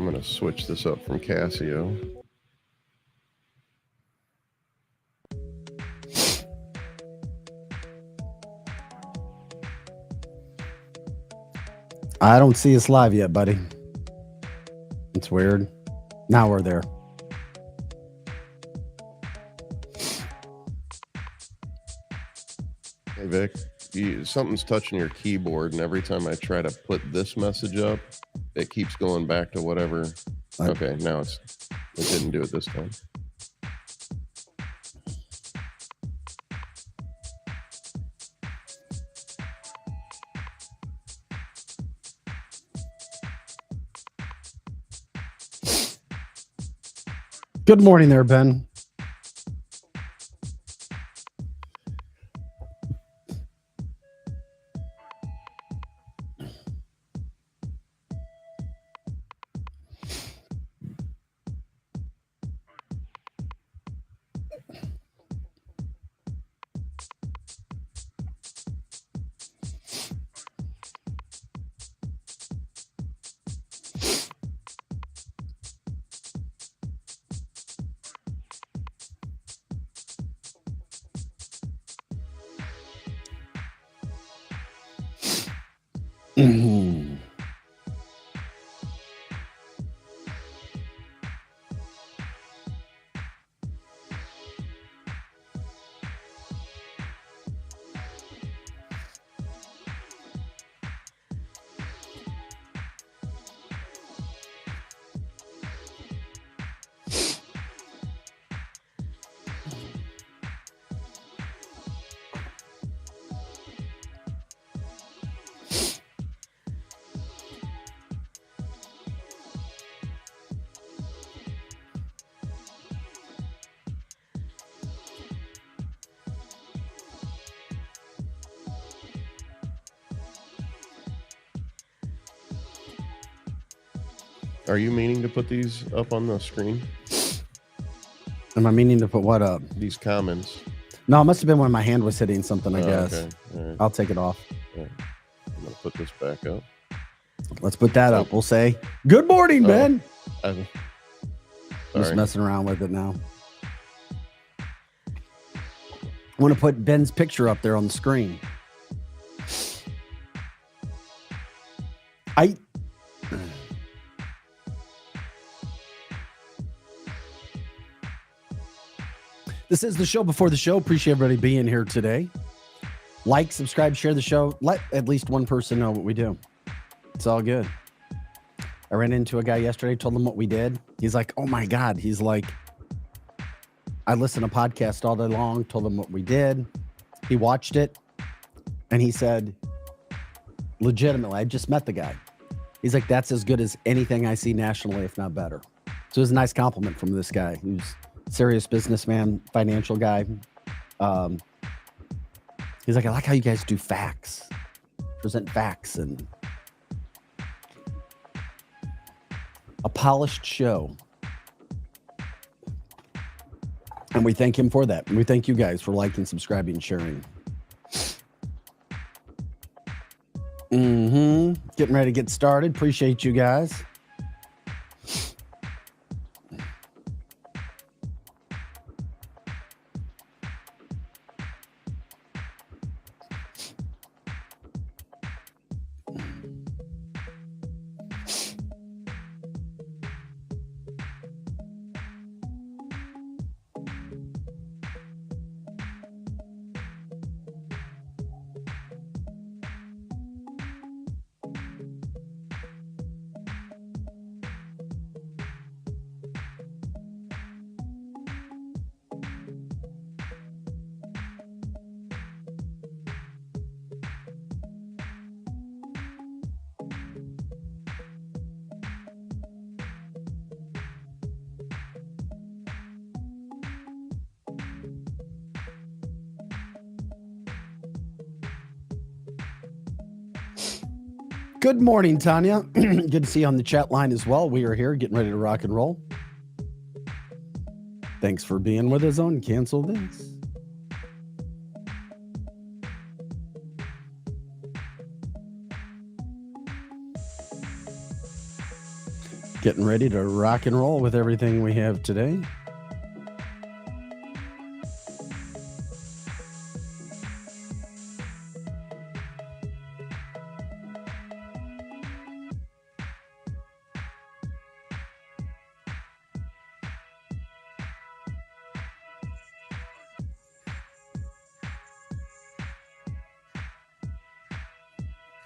going to switch this up from Casio. I don't see us live yet, buddy. It's weird. Now we're there. Hey, Vic, something's touching your keyboard, and every time I try to put this message up, it keeps going back to whatever. Okay, now it didn't do it this time. Good morning there, Ben. Are you meaning to put these up on the screen? Am I meaning to put what up? These comments. No, it must have been when my hand was hitting something, I guess. Okay. Right. I'll take it off. Right. I'm going to put this back up. Let's put that up. We'll say, good morning, Ben. I'm just messing around with it now. I want to put Ben's picture up there on the screen. This is the show before the show. Appreciate everybody being here today. Like, subscribe, share the show. Let at least one person know what we do. It's all good. I ran into a guy yesterday, told him what we did. He's like, oh my God. He's like, I listen to podcasts all day long, told him what we did. He watched it and he said, legitimately, I just met the guy. He's like, that's as good as anything I see nationally, if not better. So it was a nice compliment from this guy who's serious businessman, financial guy. He's like, I like how you guys do facts, present facts, and a polished show. And we thank him for that. And we thank you guys for liking, subscribing, sharing. Getting ready to get started. Appreciate you guys. Good morning, Tanya. Good to see you on the chat line as well. We are here getting ready to rock and roll. Thanks for being with us on Cancel This. Getting ready to rock and roll with everything we have today.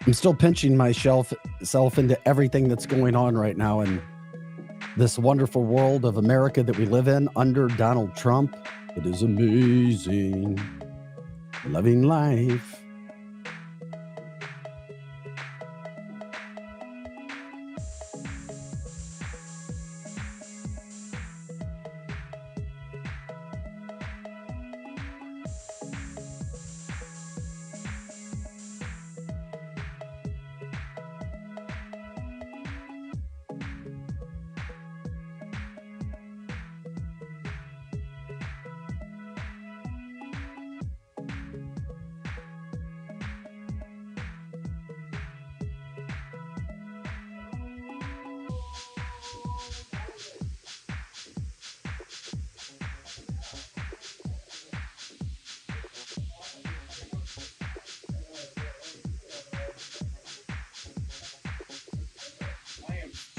I'm still pinching myself into everything that's going on right now in this wonderful world of America that we live in under Donald Trump. It is amazing. Loving life.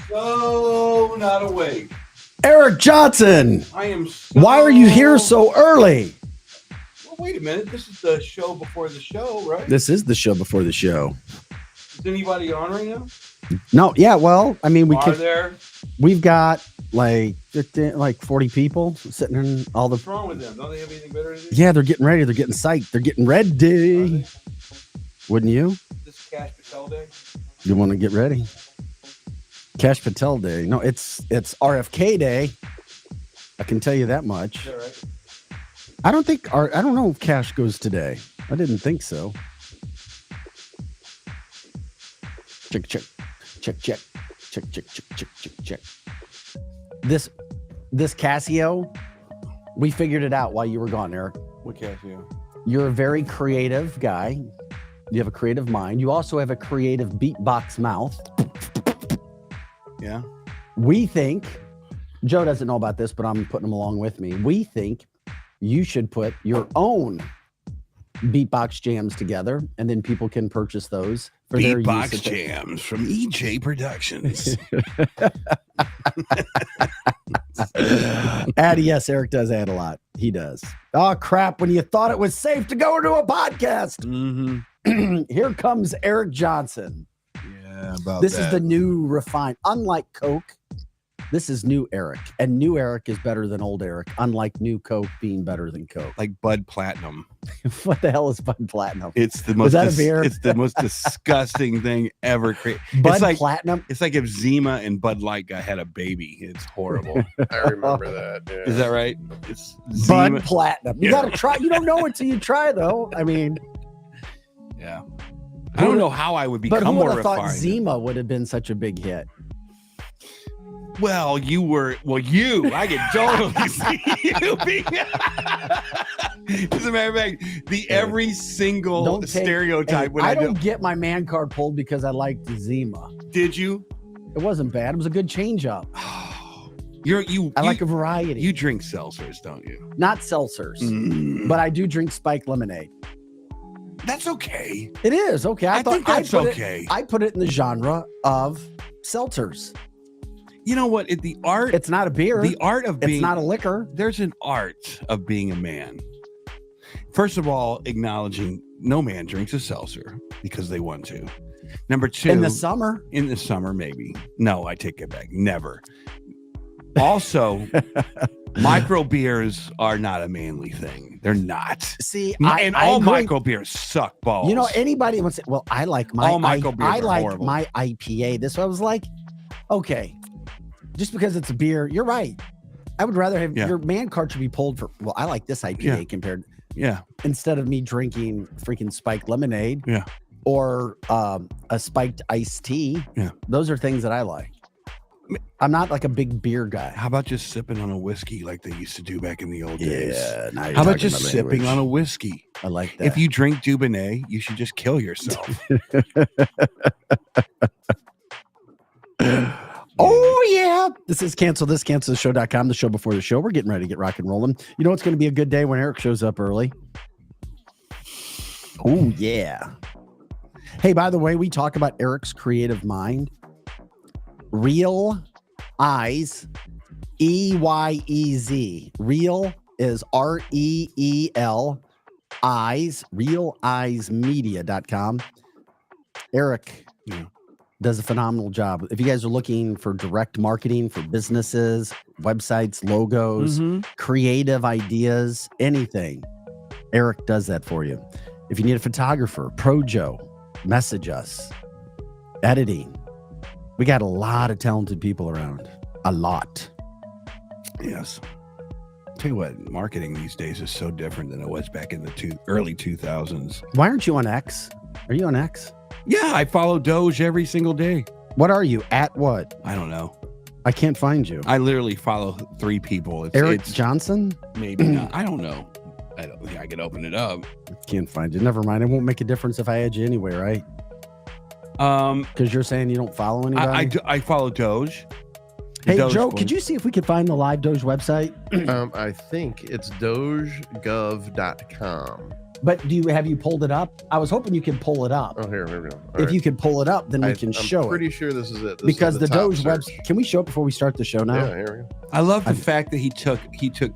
So not awake. Eric Johnson. I am. Why are you here so early? Well, wait a minute. This is the show before the show, right? This is the show before the show. Is anybody on right now? No, yeah, well, I mean, we've got like 40 people sitting in all the. What's wrong with them? Don't they have anything better to do? Yeah, they're getting ready. They're getting psyched. They're getting ready. Wouldn't you? This Cash Patel Day. You want to get ready? Cash Patel Day. No, it's RFK Day. I can tell you that much. Is that right? I don't know if Cash goes today. I didn't think so. Check. This Casio, we figured it out while you were gone, Eric. What Casio? You're a very creative guy. You have a creative mind. You also have a creative beatbox mouth. Yeah. We think, Joe doesn't know about this, but I'm putting him along with me. We think you should put your own beatbox jams together, and then people can purchase those for their use. Beatbox jams from EJ Productions. Yes, Eric does add a lot. He does. Oh, crap. When you thought it was safe to go into a podcast, here comes Eric Johnson. Yeah, about this is the new refined. Unlike Coke, this is new Eric. And new Eric is better than old Eric, unlike new Coke being better than Coke. Like Bud Platinum. What the hell is Bud Platinum? It's the most. Is that a beer? It's the most disgusting thing ever created. Bud Platinum. It's like if Zima and Bud Light had a baby. It's horrible. I remember that. Yeah. Is that right? It's Bud Platinum. You gotta try. You don't know until you try, though. I mean, yeah. I don't know how I would become more refined. But who would have thought Zima would have been such a big hit? Well, I could totally see you being. As a matter of fact, every single stereotype. I don't get my man card pulled because I liked Zima. Did you? It wasn't bad. It was a good change up. I like a variety. You drink seltzers, don't you? Not seltzers, but I do drink spiked lemonade. That's okay. It is okay. I think that's okay. I put it in the genre of seltzers. You know what? It's not a beer. The art of being. It's not a liquor. There's an art of being a man. First of all, acknowledging no man drinks a seltzer because they want to. Number two. In the summer, maybe. No, I take it back. Never. Also, micro beers are not a manly thing. They're not. See, all micro beers suck balls. You know, anybody wants it. Well, I like my all micro beers I like horrible. My IPA. This I was like, okay, just because it's a beer, you're right. I would rather have your man card should be pulled for. Well, I like this IPA compared. Yeah. Instead of me drinking freaking spiked lemonade. Yeah. Or a spiked iced tea. Yeah. Those are things that I like. I'm not like a big beer guy. How about just sipping on a whiskey like they used to do back in the old days? Yeah. How about just sipping on a whiskey? I like that. If you drink Dubonnet, you should just kill yourself. Oh, yeah. This is cancelthisshow.com, the show before the show. We're getting ready to get rock and rolling. You know it's going to be a good day when Eric shows up early. Oh, yeah. Hey, by the way, we talk about Eric's creative mind. Real Eyes, EYEZ. Real is REEL. Eyes, realeyemedia.com. Eric does a phenomenal job. If you guys are looking for direct marketing for businesses, websites, logos, creative ideas, anything, Eric does that for you. If you need a photographer, Projo, message us. Editing. We got a lot of talented people around. A lot. Yes. Tell you what, marketing these days is so different than it was back in the early 2000s. Why aren't you on X? Are you on X? Yeah, I follow DOGE every single day. What are you? At what? I don't know. I can't find you. I literally follow 3 people. Eric Johnson? Maybe not. I don't know. I think I can open it up. Can't find you. Never mind. It won't make a difference if I add you anyway, right? Because you're saying you don't follow anybody? I follow DOGE. Hey, Joe, could you see if we could find the live DOGE website? I think it's dogegov.com. But have you pulled it up? I was hoping you could pull it up. Oh, here we go. If you could pull it up, then we can show it. I'm pretty sure this is it. Because the DOGE website. Can we show it before we start the show now? Yeah, here we go. I love the fact that he took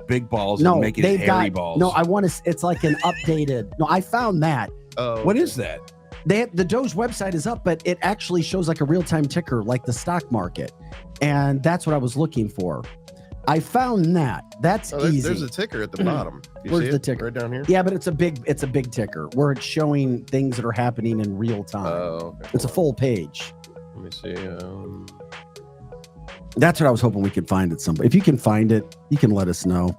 big balls and make it hairy balls. No, I want to. It's like an updated. No, I found that. What is that? The DOGE website is up, but it actually shows like a real-time ticker, like the stock market, and that's what I was looking for. I found that. That's easy. There's a ticker at the bottom. Where's the ticker? Right down here? Yeah, but it's a big ticker where it's showing things that are happening in real time. Oh, okay. It's a full page. Let me see. That's what I was hoping we could find at some. If you can find it, you can let us know.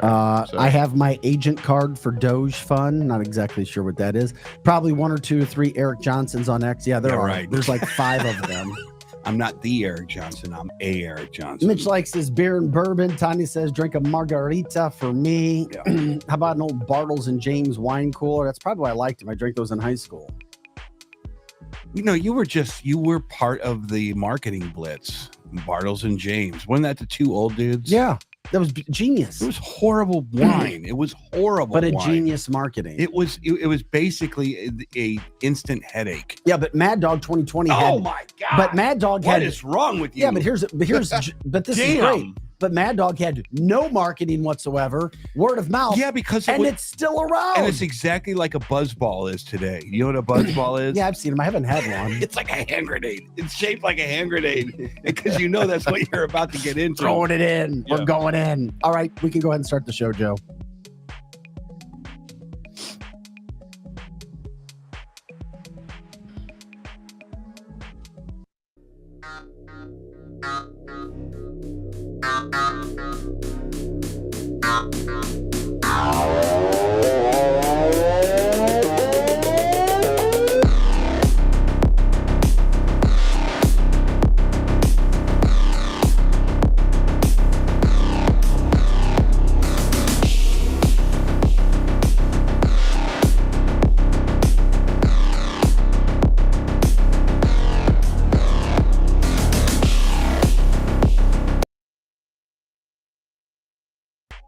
I have my agent card for Doge Fund. Not exactly sure what that is. Probably 1 or 2 or 3 Eric Johnsons on X. Yeah, there are. Right. There's like 5 of them. I'm not the Eric Johnson. I'm a Eric Johnson. Mitch likes his beer and bourbon. Tanya says, drink a margarita for me. Yeah. How about an old Bartles and James wine cooler? That's probably why I liked him. I drank those in high school. You know, you were part of the marketing blitz. Bartles and James. Wasn't that the 2 old dudes? Yeah. That was genius. It was horrible wine. It was horrible, but genius marketing. It was basically a instant headache. Yeah, but Mad Dog 2020. Oh my god! But Mad Dog what is wrong with you? Yeah, but but this is great. But Mad Dog had no marketing whatsoever, word of mouth. Yeah, because it's still around. And it's exactly like a buzzball is today. You know what a buzzball is? Yeah, I've seen them. I haven't had one. It's like a hand grenade. It's shaped like a hand grenade because you know that's what you're about to get into. Throwing it in. Yeah. We're going in. All right, we can go ahead and start the show, Joe.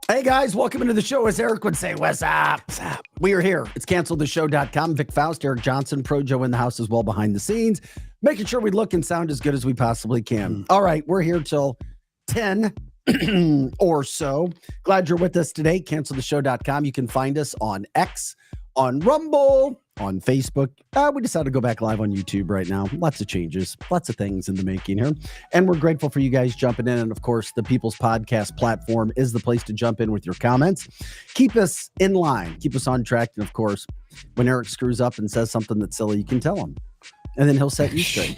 Hey guys, welcome into the show. As Eric would say, what's up? What's up? We are here. It's cancelthisshow.com. Vic Faust, Eric Johnson, Projo in the house as well behind the scenes, making sure we look and sound as good as we possibly can. All right, we're here till 10 or so. Glad you're with us today. Cancelthisshow.com. You can find us on X, on Rumble, on Facebook. We decided to go back live on YouTube right now. Lots of changes, lots of things in the making here. And we're grateful for you guys jumping in. And of course, the People's Podcast platform is the place to jump in with your comments. Keep us in line, keep us on track. And of course, when Eric screws up and says something that's silly, you can tell him. And then he'll set you straight.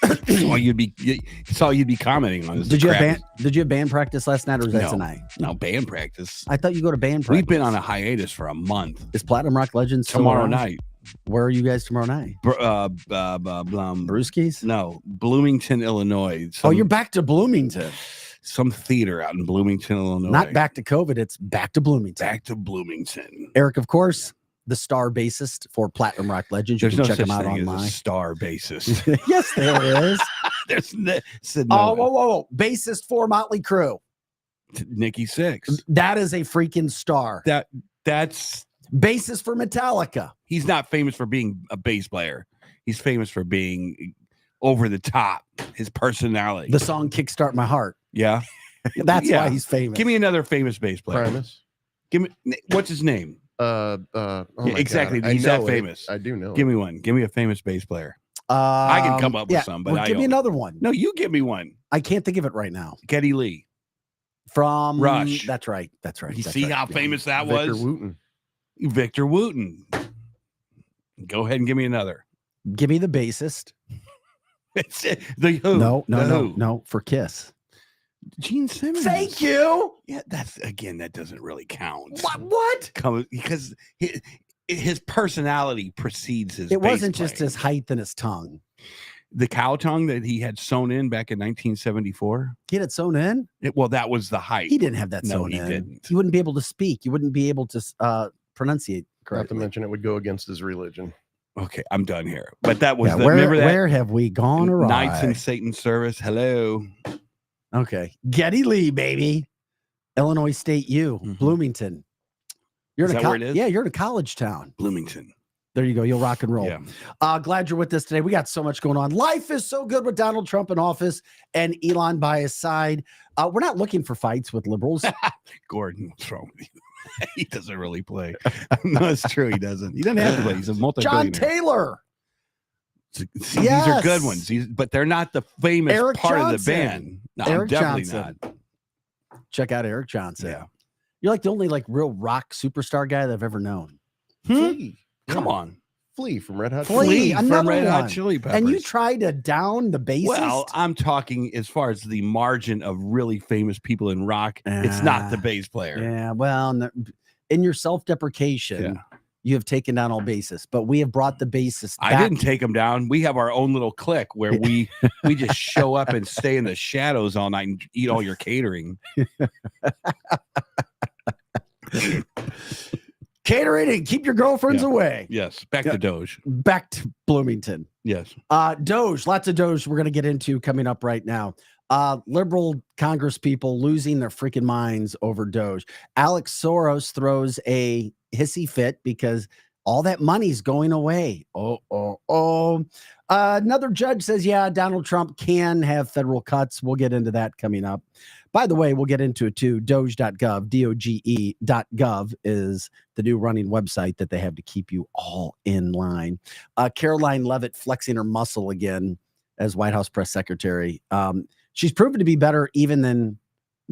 It's all you'd be commenting on. Did you have band practice last night or was that tonight? No, band practice. I thought you go to band practice. We've been on a hiatus for a month. Is Platinum Rock Legends tomorrow night? Where are you guys tomorrow night? Brewskis? No, Bloomington, Illinois. You're back to Bloomington. Some theater out in Bloomington, Illinois. Not back to COVID. It's back to Bloomington. Back to Bloomington. Eric, of course, the star bassist for Platinum Rock Legends. You There's can no check such him out thing as online. a star bassist. Yes, there is. There's no, Oh, whoa. Bassist for Motley Crue. Nikki Sixx. That is a freaking star. That's Bassist for Metallica. he's not famous for being a bass player. He's famous for being over the top. His personality. The song Kickstart My Heart. Yeah. That's Yeah. why he's famous. Give me another famous bass player. Primus. Give me what's his name? Oh Yeah, my exactly. God. I He's that know it. famous. I do know. Give me one. Give me a famous bass player. I can come up with some, but I give me don't. another one. No, you give me one. I can't think of it right now. Geddy Lee. From Rush. That's right. You That's see right. how Yeah. famous that Victor was? Wooten. Victor Wooten. Go ahead and give me another. Give me the bassist. It's the Who. No, The Who. no, for Kiss. Gene Simmons. Thank you. Yeah, that doesn't really count. What? Because his personality precedes his. It bass wasn't just playing. his height and his tongue. The cow tongue that he had sewn in back in 1974. He had it sewn in. Well, that was the height. He didn't have that No, sewn he in. didn't. You wouldn't be able to speak. You wouldn't be able to pronunciate Not to correctly. mention it would go against his religion. Okay, I'm done here. But that was Yeah, remember that where have we gone awry? Knights in Satan's service. Hello. Okay. Geddy Lee, baby. Illinois State U, Mhm. Bloomington. You're Is in a that where it is? Yeah, you're in a college town. Bloomington. There you go. You'll rock and roll. Yeah. Glad you're with us today. We got so much going on. Life is so good with Donald Trump in office and Elon by his side. We're not looking for fights with liberals. Gordon, what's wrong with you? He doesn't really play. No, it's true. He doesn't. He doesn't have to play. He's a John multi-billionaire. Taylor. See, these are good Yes. ones. But they're not the famous Eric part of the Johnson. band. No, Eric I'm definitely Johnson. not. Check out Eric Johnson. Yeah. You're like the only like real rock superstar guy that I've ever known. Flea. Come on. Flea from Red Hot. Flea. Chili from another Red Hot one. Chili Peppers. And you try to down the bassist? Well, I'm talking as far as the margin of really famous people in rock. It's not the bass player. Yeah, well, in your self-deprecation, you have taken down all bassists, but we have brought the bassist back. I didn't take them down. We have our own little clique where we just show up and stay in the shadows all night and eat all your catering. Catering and keep your girlfriends Yeah. away. Yes. Back Yeah. to Doge. Back to Bloomington. Yes. Doge, lots of Doge we're going to get into coming up right now. Liberal Congress people losing their freaking minds over Doge. Alex Soros throws a hissy fit because all that money's going away. Another judge says, yeah, Donald Trump can have federal cuts. We'll get into that coming up. By the way, we'll get into it too. Doge.gov, DOGE.gov is the new running website that they have to keep you all in line. Caroline Leavitt flexing her muscle again as White House press secretary. She's proven to be better even than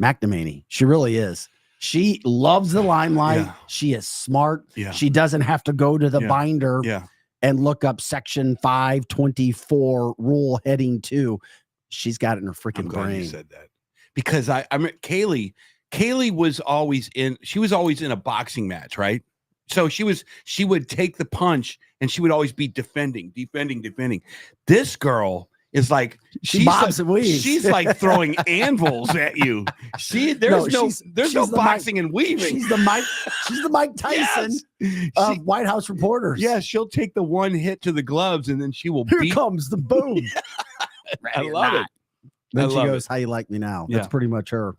McNamee. She really is. She loves the limelight. Yeah. She is smart. Yeah. She doesn't have to go to the Yeah. binder Yeah. and look up section 524 rule heading 2. She's got it in her I'm freaking glad you brain. said that. Because I mean, Kaylee was always in a boxing match, right? So she would take the punch and she would always be defending. This girl is like She bobs and weaves. She's like throwing anvils at you. There's no she's the boxing and weaving. She's the Mike Tyson Yes. of White House reporters. Yeah, she'll take the one hit to the gloves and then she will Here beat. comes the boom. I love it. Then I she love goes, "How you like me now?" That's Yeah. pretty much her.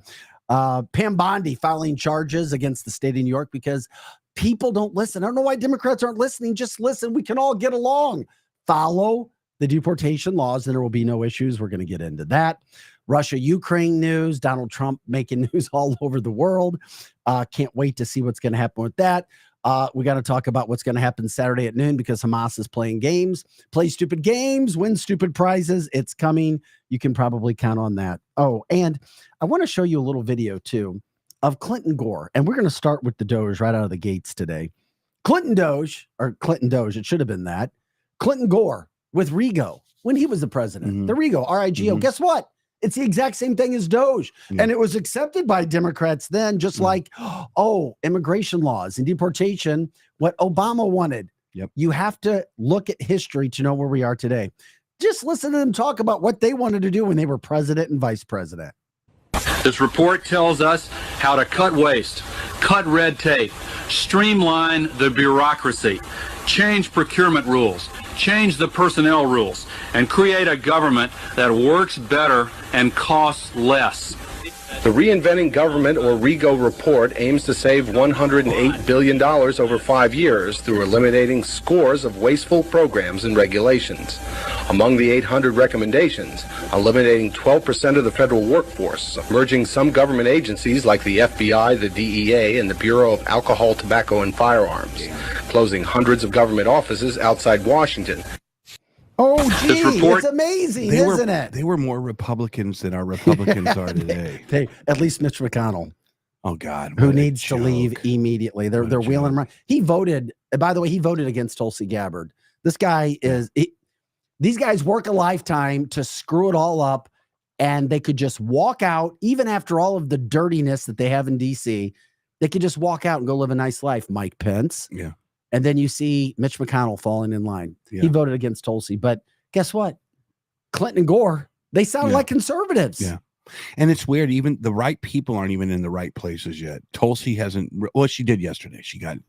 Pam Bondi filing charges against the state of New York because people don't listen. I don't know why Democrats aren't listening. Just listen. We can all get along. Follow the deportation laws, and there will be no issues. We're going to get into that. Russia-Ukraine news. Donald Trump making news all over the world. Can't wait to see what's going to happen with that. We got to talk about what's going to happen Saturday at noon because Hamas is playing games. Play stupid games, win stupid prizes. It's coming. You can probably count on that. Oh, and I want to show you a little video too of Clinton Gore. And we're going to start with the Doge right out of the gates today. Clinton Doge, it should have been that. Clinton Gore with Rigo when he was the president. Mhm. The Rigo, R-I-G-O. Mhm. Guess what? It's the exact same thing as Doge. Yeah. And it was accepted by Democrats then, just like, immigration laws and deportation, what Obama wanted. Yep. You have to look at history to know where we are today. Just listen to them talk about what they wanted to do when they were president and vice president. This report tells us how to cut waste, cut red tape, streamline the bureaucracy, change procurement rules, change the personnel rules, and create a government that works better and costs less. The Reinventing Government, or RIGO, report aims to save $108 billion over 5 years through eliminating scores of wasteful programs and regulations. Among the 800 recommendations, eliminating 12% of the federal workforce, merging some government agencies like the FBI, the DEA, and the Bureau of Alcohol, Tobacco, and Firearms, closing hundreds of government offices outside Washington. Oh, gee, report- it's amazing, isn't it? They were more Republicans than our Republicans are today. At least Mitch McConnell, Oh God, who what a needs to leave joke. immediately. They're What a wheeling him joke. around. He voted. By the way, he voted against Tulsi Gabbard. This guy is. These guys work a lifetime to screw it all up, and they could just walk out, even after all of the dirtiness that they have in D.C. They could just walk out and go live a nice life. Mike Pence. Yeah. And then you see Mitch McConnell falling in line. Yeah. He voted against Tulsi, but guess what? Clinton and Gore, they sound Yeah. like conservatives. Yeah. And it's weird. Even the right people aren't even in the right places yet. Tulsi hasn't. Well, she did yesterday. She got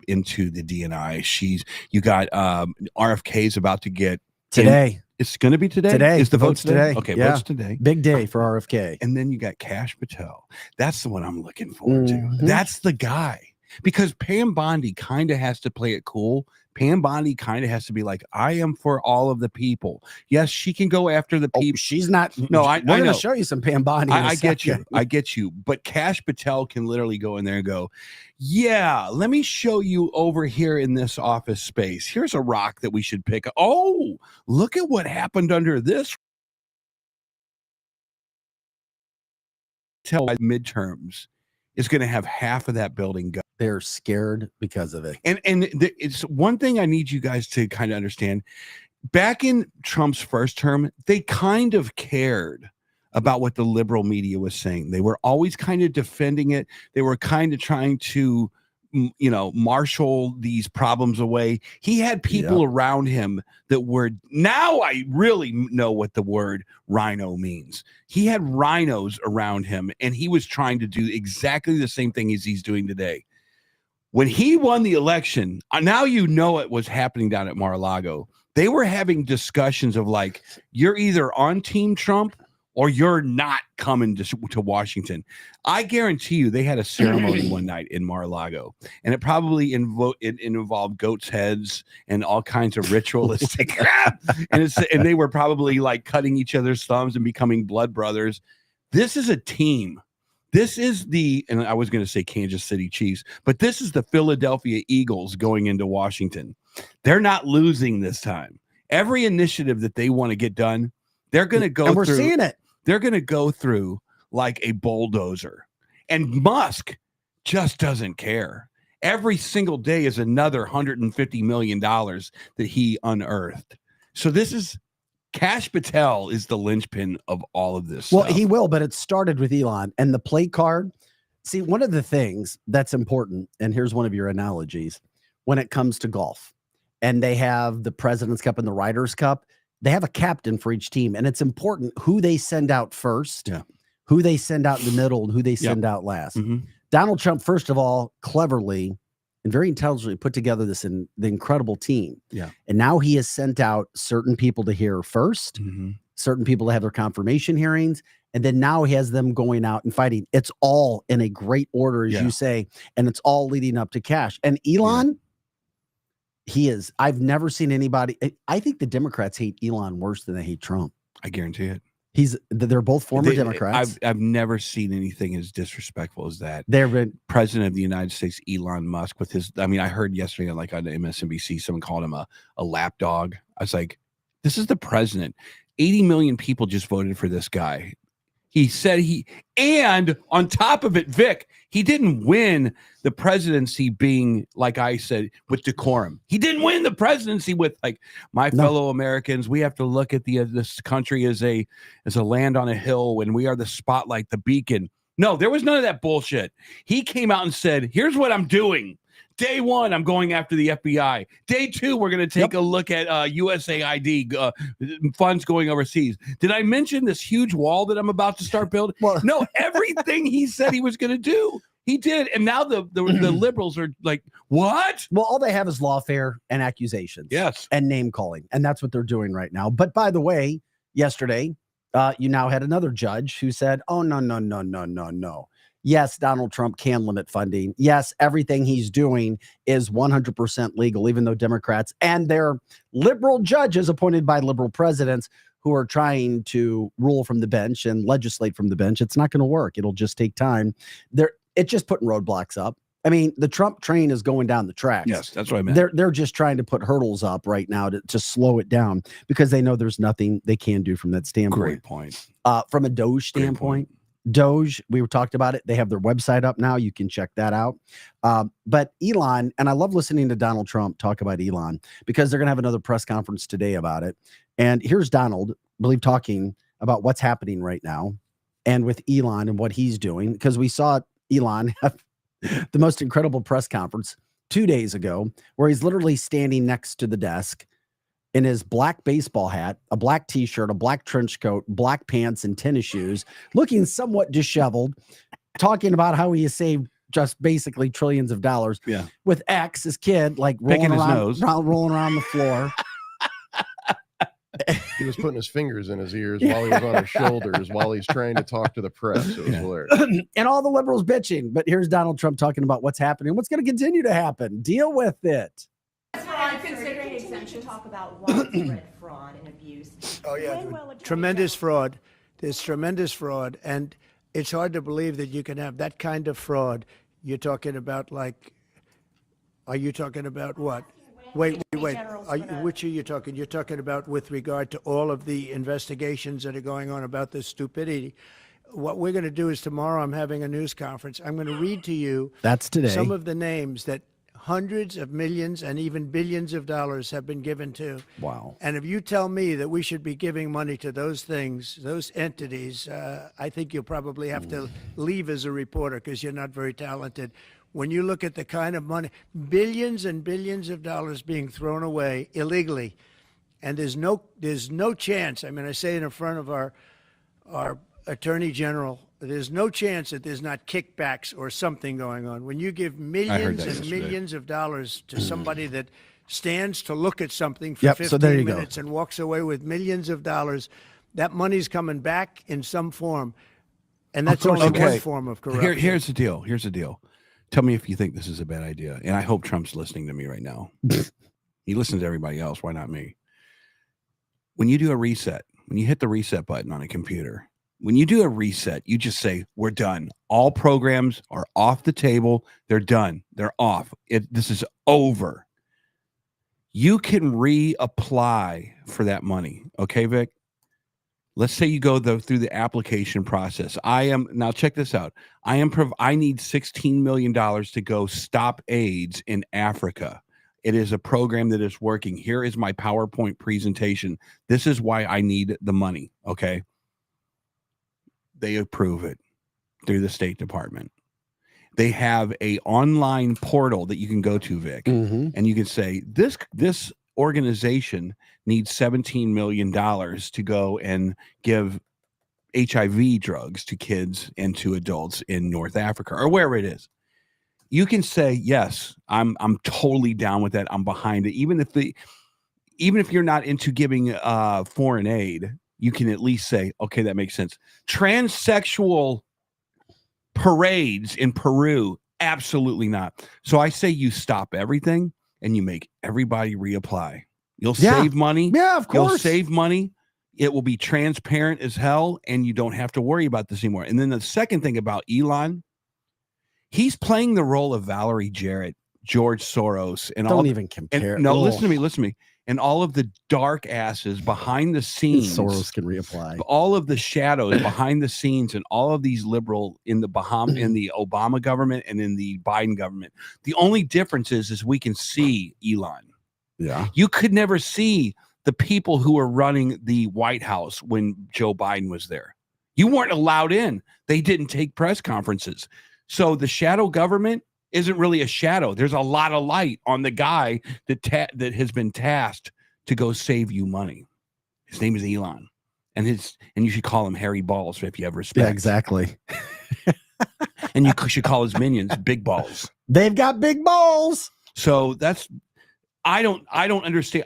into the DNI. You got RFK's about to get Today. It's going to be today. Today. Is the Votes vote today? today. Okay, Yeah. votes today. Big day for RFK. And then you got Cash Patel. That's the one I'm looking forward Mhm. to. That's the guy. Because Pam Bondi kind of has to play it cool. Pam Bondi kind of has to be like, I am for all of the people. Yes, she can go after the people. She's not. No, we're I going know. to show you some Pam Bondi. in a I get you. second. I get you. But Cash Patel can literally go in there and go, yeah, let me show you over here in this office space. Here's a rock that we should pick. Oh, look at what happened under this. Tell midterms is going to have half of that building go. They're scared because of it. It's one thing I need you guys to kind of understand. Back in Trump's first term, they kind of cared about what the liberal media was saying. They were always kind of defending it. They were kind of trying to, marshal these problems away. He had people around him that were, now I really know what the word rhino means. He had rhinos around him, and he was trying to do exactly the same thing as he's doing today. When he won the election, now you know it was happening down at Mar-a-Lago. They were having discussions of like, you're either on Team Trump or you're not coming to Washington. I guarantee you they had a ceremony one night in Mar-a-Lago, and it probably involved goats' heads and all kinds of ritualistic crap. And they were probably like cutting each other's thumbs and becoming blood brothers. This is a team. This is and I was going to say Kansas City Chiefs, but this is the Philadelphia Eagles going into Washington. They're not losing this time. Every initiative that they want to get done, they're going to go And we're through. seeing it. They're going to go through like a bulldozer. And Musk just doesn't care. Every single day is another $150 million that he unearthed. So this is Cash Patel is the linchpin of all of this. Well, stuff. he will, but it started with Elon and the plate card. See, one of the things that's important, and here's one of your analogies, when it comes to golf, and they have the President's Cup and the Ryder's Cup, they have a captain for each team, and it's important who they send out first, who they send out in the middle, and who they send out last. Mhm. Donald Trump, first of all, cleverly and very intelligently put together the incredible team. Yeah. And now he has sent out certain people to hear first, certain people to have their confirmation hearings, and then now he has them going out and fighting. It's all in a great order, as you say, and it's all leading up to Cash. And Elon, I've never seen anybody. I think the Democrats hate Elon worse than they hate Trump. I guarantee it. They're both former Democrats. I've never seen anything as disrespectful as that. They've been President of the United States, Elon Musk, with his. I mean, I heard yesterday, like on MSNBC, someone called him a lapdog. I was like, this is the president. 80 million people just voted for this guy. He said and on top of it, Vic, he didn't win the presidency being, like I said, with decorum. He didn't win the presidency with like, my fellow Americans, we have to look at this country as a land on a hill when we are the spotlight, the beacon. No, there was none of that bullshit. He came out and said, here's what I'm doing. Day 1, I'm going after the FBI. Day 2, we're going to take a look at USAID funds going overseas. Did I mention this huge wall that I'm about to start building? Well, no, everything he said he was going to do, he did. And now the liberals are like, what? Well, all they have is lawfare and accusations. Yes. And name calling. And that's what they're doing right now. But by the way, yesterday, you now had another judge who said, oh, no. Yes, Donald Trump can limit funding. Yes, everything he's doing is 100% legal, even though Democrats and their liberal judges appointed by liberal presidents who are trying to rule from the bench and legislate from the bench, it's not going to work. It'll just take time. It's just putting roadblocks up. I mean, the Trump train is going down the tracks. Yes, that's what I meant. They're just trying to put hurdles up right now to slow it down because they know there's nothing they can do from that standpoint. Great point. From a DOGE standpoint, DOGE, we talked about it. They have their website up now. You can check that out. But Elon, and I love listening to Donald Trump talk about Elon because they're going to have another press conference today about it. And here's Donald, I believe, talking about what's happening right now and with Elon and what he's doing, because we saw Elon have the most incredible press conference 2 days ago where he's literally standing next to the desk in his black baseball hat, a black t-shirt, a black trench coat, black pants, and tennis shoes, looking somewhat disheveled, talking about how he has saved just basically trillions of dollars. Yeah. With X, his kid, like Picking rolling his around, nose. rolling around the floor. He was putting his fingers in his ears while he was on his shoulders while he's trying to talk to the press. It was hilarious. And all the liberals bitching. But here's Donald Trump talking about what's happening, what's going to continue to happen. Deal with it. Fraud, considering exemption, talk about widespread fraud and abuse. Oh, yeah. Tremendous fraud. There's tremendous fraud. And it's hard to believe that you can have that kind of fraud. You're talking about are you talking about what? Wait. Which are you talking? You're talking about with regard to all of the investigations that are going on about this stupidity. What we're going to do is tomorrow I'm having a news conference. I'm going to read to you That's today. some of the names that hundreds of millions and even billions of dollars have been given to. Wow. And if you tell me that we should be giving money to those things, those entities, I think you'll probably have to leave as a reporter because you're not very talented. When you look at the kind of money, billions and billions of dollars being thrown away illegally, and there's no chance. I mean, I say it in front of our Attorney General, there's no chance that there's not kickbacks or something going on. When you give millions and millions of dollars to somebody that stands to look at something for 15 minutes and walks away with millions of dollars, that money's coming back in some form. And that's only one form of corruption. Here's the deal. Tell me if you think this is a bad idea. And I hope Trump's listening to me right now. He listens to everybody else. Why not me? When you do a reset, when you hit the reset button on a computer, when you do a reset, you just say, we're done. All programs are off the table. They're done. They're off. This is over. You can reapply for that money. Okay, Vic? Let's say you go through the application process. Now check this out. I need $16 million to go stop AIDS in Africa. It is a program that is working. Here is my PowerPoint presentation. This is why I need the money. Okay. They approve it through the State Department. They have a online portal that you can go to, Vic, and you can say, this organization needs $17 million to go and give HIV drugs to kids and to adults in North Africa or wherever it is. You can say, yes, I'm totally down with that. I'm behind it. Even if you're not into giving foreign aid, you can at least say, okay, that makes sense. Transsexual parades in Peru, absolutely not. So I say you stop everything and you make everybody reapply. You'll save money. Yeah, of course. You'll save money. It will be transparent as hell, and you don't have to worry about this anymore. And then the second thing about Elon, he's playing the role of Valerie Jarrett, George Soros, and don't even compare. No, listen to me. And all of the dark asses behind the scenes. Soros can reapply. All of the shadows behind the scenes, and all of these liberal in the Obama government and in the Biden government. The only difference is we can see Elon. Yeah. You could never see the people who were running the White House when Joe Biden was there. You weren't allowed in. They didn't take press conferences. So the shadow government isn't really a shadow. There's a lot of light on the guy that has been tasked to go save you money. His name is Elon, and you should call him Harry Balls if you have respect. Yeah, exactly. And you should call his minions Big Balls. They've got big balls. So that's I don't understand.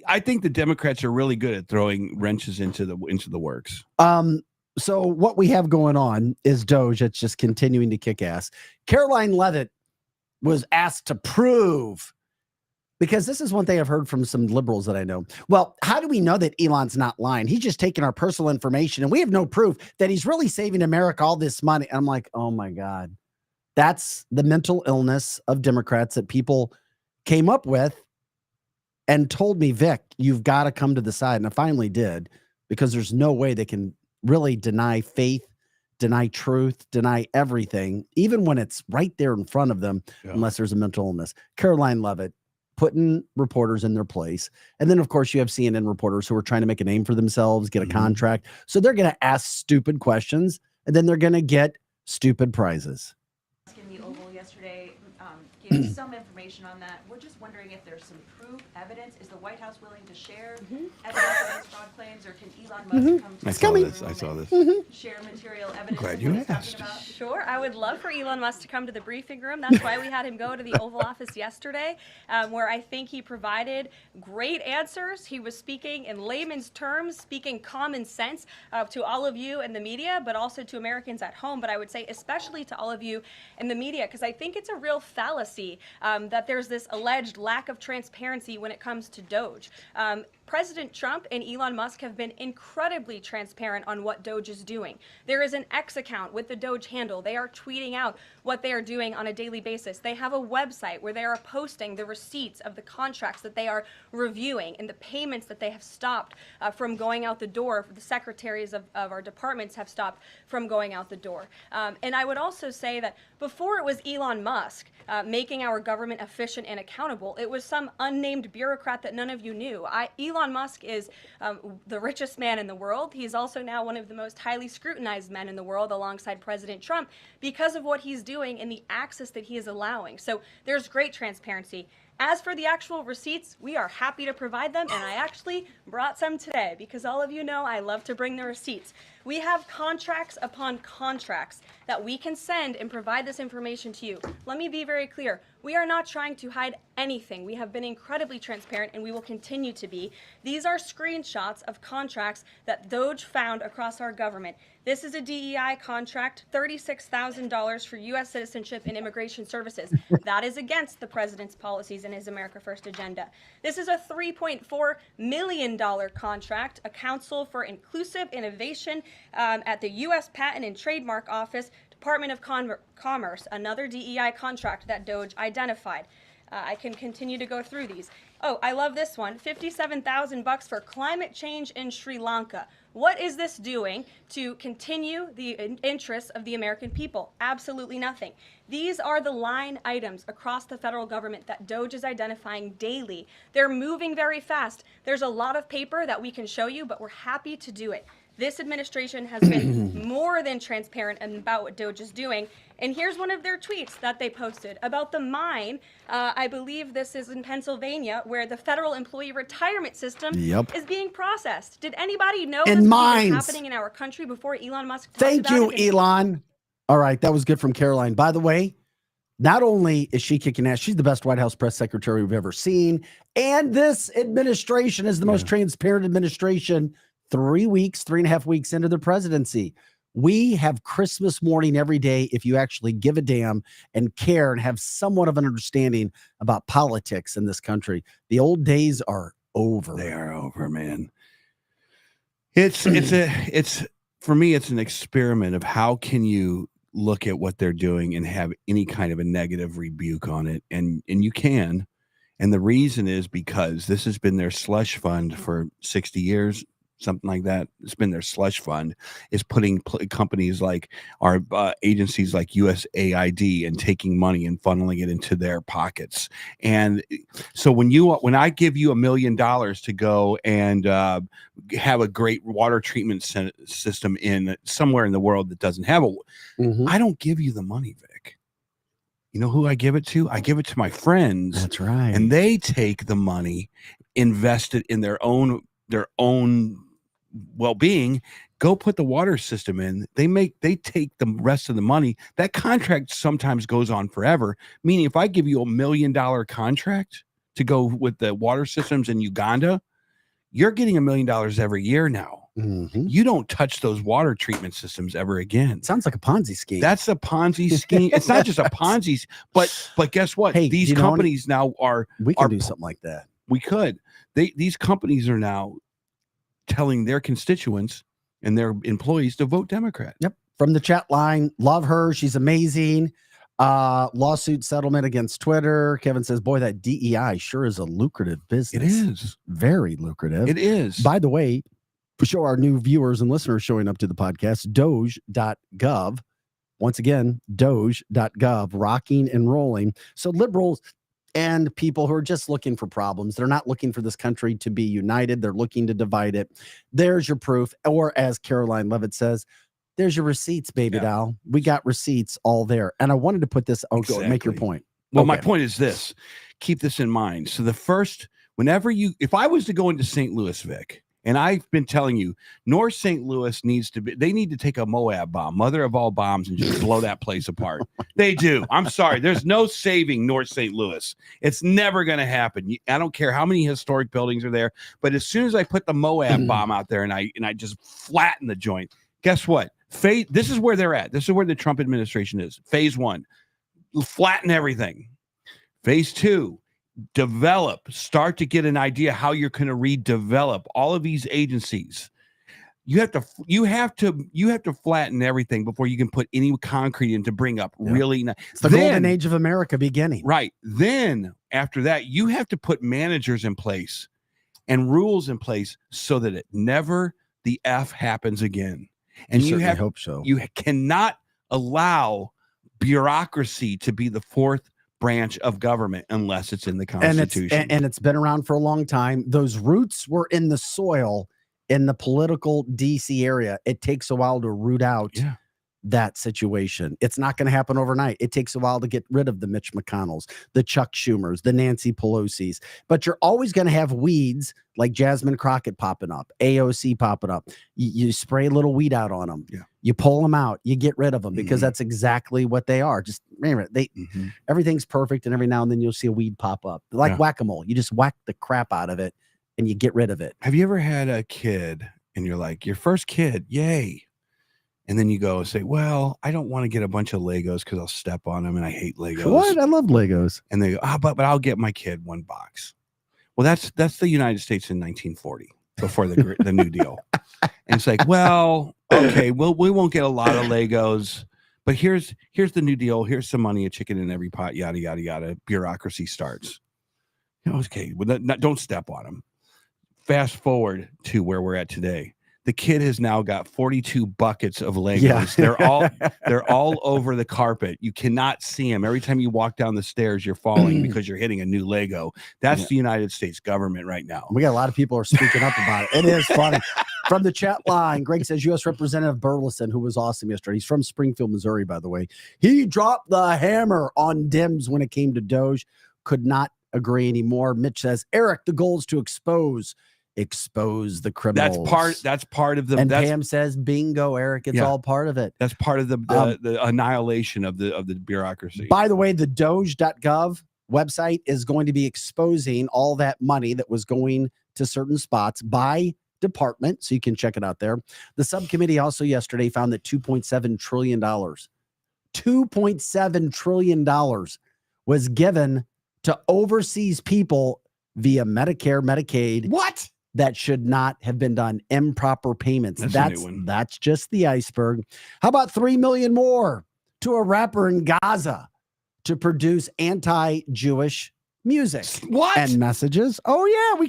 I think the Democrats are really good at throwing wrenches into the works. So what we have going on is DOGE that's just continuing to kick ass. Caroline Leavitt was asked to prove, because this is one thing I've heard from some liberals that I know. Well, how do we know that Elon's not lying? He's just taking our personal information and we have no proof that he's really saving America all this money. And I'm like, oh my God, that's the mental illness of Democrats that people came up with and told me, Vic, you've got to come to the side. And I finally did, because there's no way they can really deny faith, deny truth, deny everything, even when it's right there in front of them, unless there's a mental illness. Caroline Leavitt putting reporters in their place. And then, of course, you have CNN reporters who are trying to make a name for themselves, get a contract. So they're going to ask stupid questions, and then they're going to get stupid prizes. In the Oval yesterday, gave some information on that. We're just wondering if there's some proof, evidence. Is the White House willing to share evidence against fraud claims, or can Elon Musk come to I saw this. share material evidence? Glad of you what he's talking asked. about? Sure, I would love for Elon Musk to come to the briefing room. That's why we had him go to the Oval Office yesterday, where I think he provided great answers. He was speaking in layman's terms, speaking common sense to all of you in the media, but also to Americans at home. But I would say especially to all of you in the media, because I think it's a real fallacy that there's this alleged lack of transparency when it comes to DOGE. President Trump and Elon Musk have been incredibly transparent on what DOGE is doing. There is an X account with the DOGE handle. They are tweeting out what they are doing on a daily basis. They have a website where they are posting the receipts of the contracts that they are reviewing and the payments that they have stopped from going out the door. The secretaries of our departments have stopped from going out the door. And I would also say that before it was Elon Musk making our government efficient and accountable, it was some unnamed bureaucrat that none of you knew. Elon Musk is the richest man in the world. He's also now one of the most highly scrutinized men in the world alongside President Trump because of what he's doing and the access that he is allowing. So there's great transparency. As for the actual receipts, we are happy to provide them, and I actually brought some today because all of you know I love to bring the receipts. We have contracts upon contracts that we can send and provide this information to you. Let me be very clear. We are not trying to hide anything. We have been incredibly transparent, and we will continue to be. These are screenshots of contracts that DOGE found across our government. This is a DEI contract, $36,000 for U.S. citizenship and immigration services. That is against the president's policies and his America First agenda. This is a $3.4 million contract, a Council for Inclusive Innovation at the U.S. Patent and Trademark Office, Department of Commerce, another DEI contract that DOGE identified. I can continue to go through these. Oh, I love this one, $57,000 for climate change in Sri Lanka. What is this doing to continue the interests of the American people? Absolutely nothing. These are the line items across the federal government that DOGE is identifying daily. They're moving very fast. There's a lot of paper that we can show you, but we're happy to do it. This administration has been more than transparent about what DOGE is doing. And here's one of their tweets that they posted about the mine. I believe this is in Pennsylvania, where the federal employee retirement system is being processed. Did anybody know this was happening in our country before Elon Musk talked Thank about you, it? Elon. All right, that was good from Caroline. By the way, not only is she kicking ass, she's the best White House press secretary we've ever seen. And this administration is the most transparent administration 3.5 weeks into the presidency. We have Christmas morning every day if you actually give a damn and care and have somewhat of an understanding about politics in this country. The old days are over. They are over, man. It's for me, it's an experiment of how can you look at what they're doing and have any kind of a negative rebuke on it. And you can. And the reason is because this has been their slush fund for 60 years. Something like that. It's been their slush fund, is putting companies like our agencies like USAID and taking money and funneling it into their pockets. And so when I give you $1 million to go and have a great water treatment system in somewhere in the world that doesn't have I don't give you the money, Vic. You know who I give it to? I give it to my friends. That's right. And they take the money, invest it in their own well-being, go put the water system in. They take the rest of the money. That contract sometimes goes on forever. Meaning if I give you $1 million contract to go with the water systems in Uganda, you're getting $1 million every year now. Mhm. You don't touch those water treatment systems ever again. Sounds like a Ponzi scheme. That's a Ponzi scheme. It's not just a Ponzi, but guess what? Hey, These companies now are we can do something like that. we could. These companies are now telling their constituents and their employees to vote Democrat. Yep. From the chat line, love her. She's amazing. Lawsuit settlement against Twitter. Kevin says, boy, that DEI sure is a lucrative business. It is. Very lucrative. It is. By the way, to show our new viewers and listeners showing up to the podcast, DOGE.gov. Once again, DOGE.gov, rocking and rolling. So liberals and people who are just looking for problems, they're not looking for this country to be united. They're looking to divide it. There's your proof. Or as Caroline Levitt says, there's your receipts, baby doll. We got receipts all there. And I wanted to put this, go make your point. Well, my point is this. Keep this in mind. So if I was to go into St. Louis, Vic, and I've been telling you, North St. Louis they need to take a Moab bomb, mother of all bombs, and just blow that place apart. They do. I'm sorry. There's no saving North St. Louis. It's never going to happen. I don't care how many historic buildings are there, but as soon as I put the Moab bomb out there and I just flatten the joint, guess what? This is where they're at. This is where the Trump administration is. Phase 1, flatten everything. Phase 2, start to get an idea how you're going to redevelop all of these agencies. You have to flatten everything before you can put any concrete in to bring up really nice. It's the golden age of America beginning. Right. Then after that, you have to put managers in place and rules in place so that it never the F happens again. And you hope so. You cannot allow bureaucracy to be the fourth branch of government unless it's in the Constitution. And it's been around for a long time. Those roots were in the soil in the political DC area. It takes a while to root out that situation. It's not going to happen overnight. It takes a while to get rid of the Mitch McConnells, the Chuck Schumers, the Nancy Pelosi's, but you're always going to have weeds like Jasmine Crockett popping up, AOC popping up. You spray a little weed out on them. Yeah. You pull them out, you get rid of them because that's exactly what they are. Just remember, everything's perfect. And every now and then you'll see a weed pop up like whack-a-mole. You just whack the crap out of it and you get rid of it. Have you ever had a kid and you're like, your first kid, yay. And then you go say, well, I don't want to get a bunch of Legos because I'll step on them and I hate Legos. What? I love Legos. And they go, but I'll get my kid one box. Well, that's the United States in 1940 before the New Deal. And it's like, well, okay, well, we won't get a lot of Legos, but here's the New Deal. Here's some money, a chicken in every pot, yada, yada, yada. Bureaucracy starts. Okay, well, don't step on them. Fast forward to where we're at today. The kid has now got 42 buckets of Legos. Yeah. They're all over the carpet. You cannot see them. Every time you walk down the stairs, you're falling because you're hitting a new Lego. That's the United States government right now. We got a lot of people are speaking up about it. It is funny. From the chat line, Greg says U.S. Representative Burleson, who was awesome yesterday. He's from Springfield, Missouri, by the way. He dropped the hammer on Dems when it came to DOGE. Could not agree anymore. Mitch says, Eric, the goal is to expose the criminals. That's part of the. And Pam says, bingo, Eric. It's all part of it. That's part of the annihilation of the bureaucracy. By the way, the DOGE.gov website is going to be exposing all that money that was going to certain spots by department, so you can check it out there. The subcommittee also yesterday found that $2.7 trillion was given to overseas people via Medicare, Medicaid. What? That should not have been done. Improper payments. That's just the iceberg. How about 3 million more to a rapper in Gaza to produce anti-Jewish music? What? And messages? Oh yeah,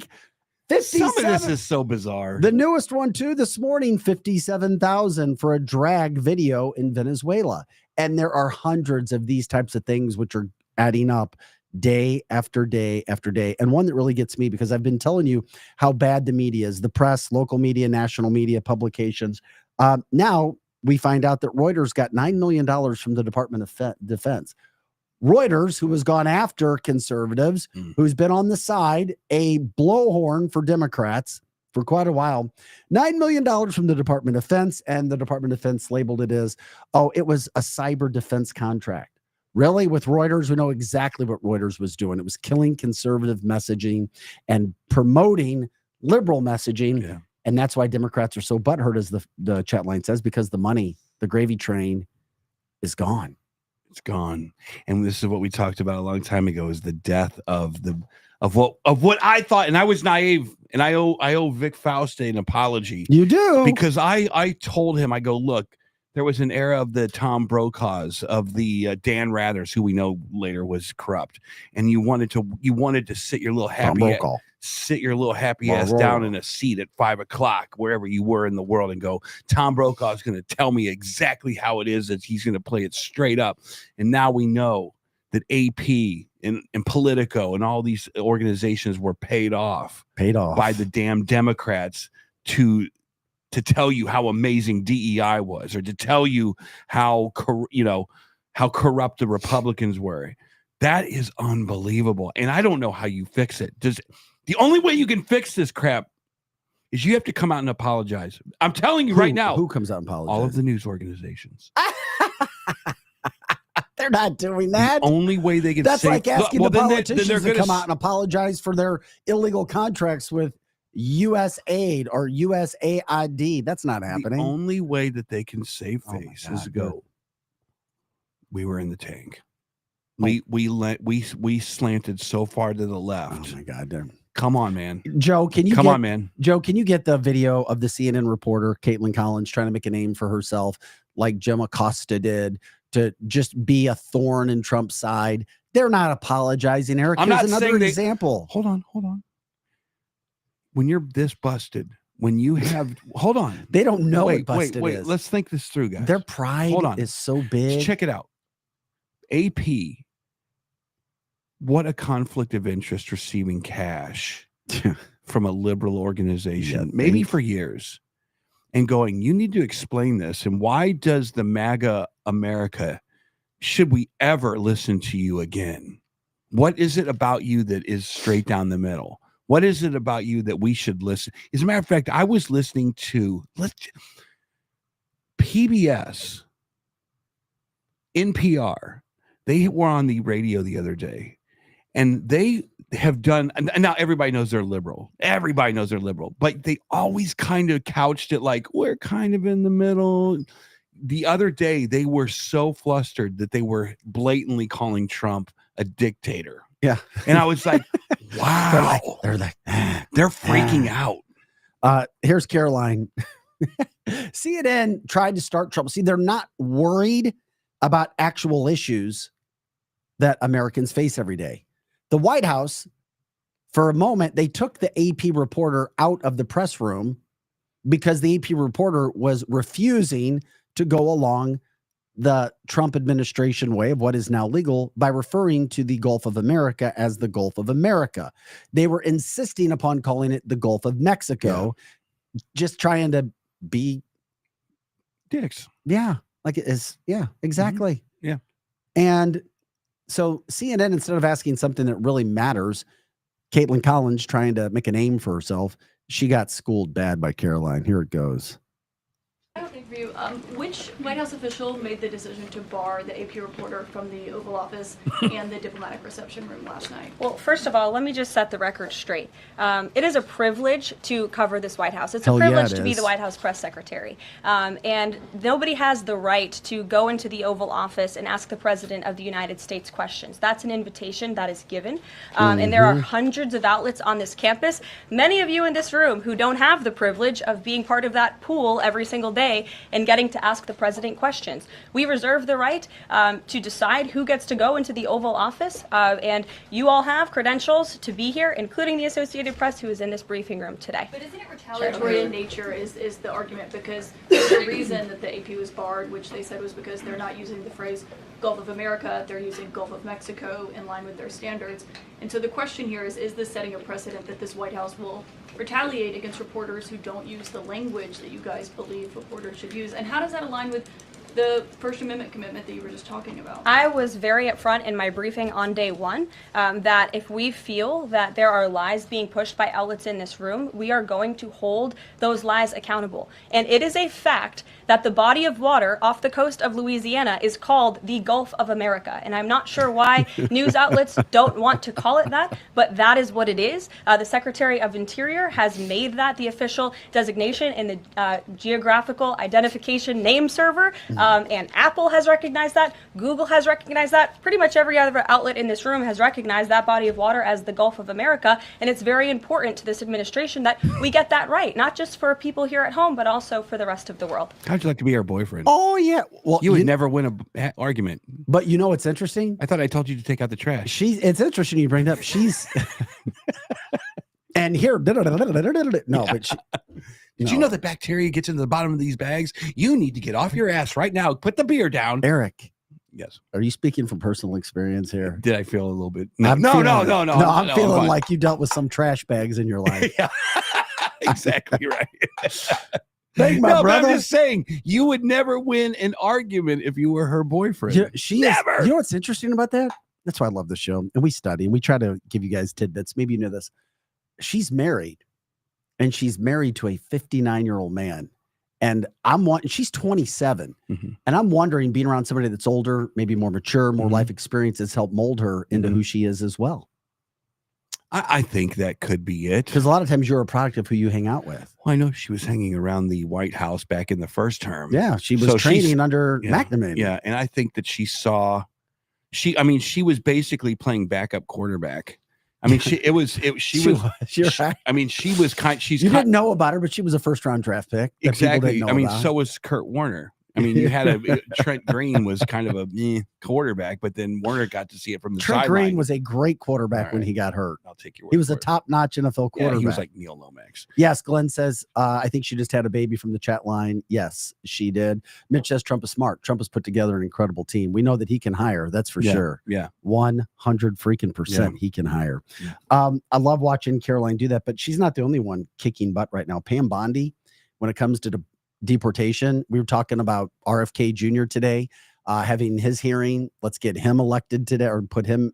57. Some of this is so bizarre. The newest one too this morning, 57,000 for a drag video in Venezuela. And there are hundreds of these types of things which are adding up day after day after day. And one that really gets me, because I've been telling you how bad the media is, the press, local media, national media, publications. Now we find out that Reuters got $9 million from the Department of Defense. Reuters, who has gone after conservatives, who's been on the side, a blowhorn for Democrats for quite a while. $9 million from the Department of Defense, and the Department of Defense labeled it as, oh, it was a cyber defense contract. Really, with Reuters, we know exactly what Reuters was doing. It was killing conservative messaging and promoting liberal messaging. Yeah. And that's why Democrats are so butthurt, as the chat line says, because the money, the gravy train, is gone. It's gone. And this is what we talked about a long time ago, is the death of what I thought, and I was naive, and I owe Vic Fauste an apology. You do, because I told him, I go, look, there was an era of the Tom Brokaws, of the Dan Rathers, who we know later was corrupt, and you wanted to sit your little happy ass down in a seat at 5 o'clock, wherever you were in the world, and go, Tom Brokaw is going to tell me exactly how it is, that he's going to play it straight up. And now we know that AP and Politico and all these organizations were paid off by the damn Democrats to tell you how amazing DEI was, or to tell you how corrupt the Republicans were. That is unbelievable. And I don't know how you fix it. The only way you can fix this crap is you have to come out and apologize. I'm telling you right now. Who comes out and apologizes? All of the news organizations. They're not doing that. The only way they can. That's like asking the politicians then to come out and apologize for their illegal contracts with USAID or USAID. That's not happening. The only way that they can save face is to go, we were in the tank. We slanted so far to the left. Oh my God. Come on, man. Joe, can you Joe, can you get the video of the CNN reporter, Caitlin Collins, trying to make a name for herself like Jim Acosta did, to just be a thorn in Trump's side? They're not apologizing, Eric. I'm Here's not another saying example. Hold on. When you're this busted, when you have, hold on. They don't know what busted wait. is. Let's think this through, guys. Their pride is so big. Check it out. AP, what a conflict of interest receiving cash from a liberal organization, maybe for years, and going, you need to explain this. And why does the MAGA America, should we ever listen to you again? What is it about you that is straight down the middle? What is it about you that we should listen? As a matter of fact, I was listening to PBS, NPR. They were on the radio the other day, and they have done, and now everybody knows they're liberal. Everybody knows they're liberal, but they always kind of couched it like, we're kind of in the middle. The other day, they were so flustered that they were blatantly calling Trump a dictator. Yeah. And I was like, wow. They're freaking out. Here's Caroline. CNN tried to start trouble. See, they're not worried about actual issues that Americans face every day. The White House, for a moment, they took the AP reporter out of the press room because the AP reporter was refusing to go along the Trump administration way of what is now legal by referring to the Gulf of America as the Gulf of America. They were insisting upon calling it the Gulf of Mexico, just trying to be dicks. Yeah, like it is. Yeah, exactly. Mm-hmm. Yeah. And so CNN, instead of asking something that really matters, Caitlin Collins trying to make a name for herself, she got schooled bad by Caroline. Here it goes. I have a thing for you. Which White House official made the decision to bar the AP reporter from the Oval Office and the diplomatic reception room last night? Well, first of all, let me just set the record straight. It is a privilege to cover this White House. It's a privilege to be the White House press secretary. And nobody has the right to go into the Oval Office and ask the President of the United States questions. That's an invitation that is given. And there are hundreds of outlets on this campus. Many of you in this room who don't have the privilege of being part of that pool every single day and getting to ask the president questions. We reserve the right to decide who gets to go into the Oval Office, and you all have credentials to be here, including the Associated Press, who is in this briefing room today. But isn't it retaliatory in nature is the argument, because the reason that the AP was barred, which they said was because they're not using the phrase Gulf of America, they're using Gulf of Mexico in line with their standards. And so the question here is this setting a precedent that this White House will retaliate against reporters who don't use the language that you guys believe reporters should use? And how does that align with the First Amendment commitment that you were just talking about? I was very upfront in my briefing on day one that if we feel that there are lies being pushed by outlets in this room, we are going to hold those lies accountable. And it is a fact that the body of water off the coast of Louisiana is called the Gulf of America. And I'm not sure why news outlets don't want to call it that, but that is what it is. The Secretary of Interior has made that the official designation in the Geographical Identification Name Server. And Apple has recognized that. Google has recognized that. Pretty much every other outlet in this room has recognized that body of water as the Gulf of America. And it's very important to this administration that we get that right, not just for people here at home, but also for the rest of the world. How'd you like to be our boyfriend? Oh yeah. Well, You would never win a argument. But you know what's interesting? I thought I told you to take out the trash. It's interesting you bring it up. She's and here no, but she, Did you know that bacteria gets into the bottom of these bags? You need to get off your ass right now. Put the beer down. Eric, Yes. are you speaking from personal experience here? Did I feel a little bit? I'm No, feeling- no. I'm feeling fine. like you dealt with some trash bags in your life. Yeah, exactly right. Thank my No, but brother. I'm just saying, you would never win an argument if you were her boyfriend. Never. You know what's interesting about that? That's why I love the show. And we study and we try to give you guys tidbits. Maybe you know this. She's married and she's married to a 59-year-old man. And she's 27. Mm-hmm. And I'm wondering, being around somebody that's older, maybe more mature, more life experience has helped mold her into who she is as well. I think that could be it. Because a lot of times you're a product of who you hang out with. Well, I know she was hanging around the White House back in the first term. Yeah, she was So training under yeah, McNamara. Yeah, and I think that she was basically playing backup quarterback. I mean, she was. You're right. I mean, she was You didn't know about her, but she was a first-round draft pick. that people exactly. didn't know I mean, about. so was Kurt Warner. I mean, you had Trent Green was kind of a quarterback, but then Warner got to see it from the Trent sideline. Green was a great quarterback All when right. he got hurt. I'll take your word He was for a it. top-notch NFL Yeah, quarterback. he was like Neil Lomax. Yes, Glenn says, I think she just had a baby from the chat line. Yes, she did. Mitch says Trump is smart. Trump has put together an incredible team. We know that he can hire. That's for sure. Yeah. 100 freaking percent he can hire. I love watching Caroline do that, but she's not the only one kicking butt right now. Pam Bondi, when it comes to deportation, we were talking about RFK Jr. today, having his hearing. Let's get him elected today or put him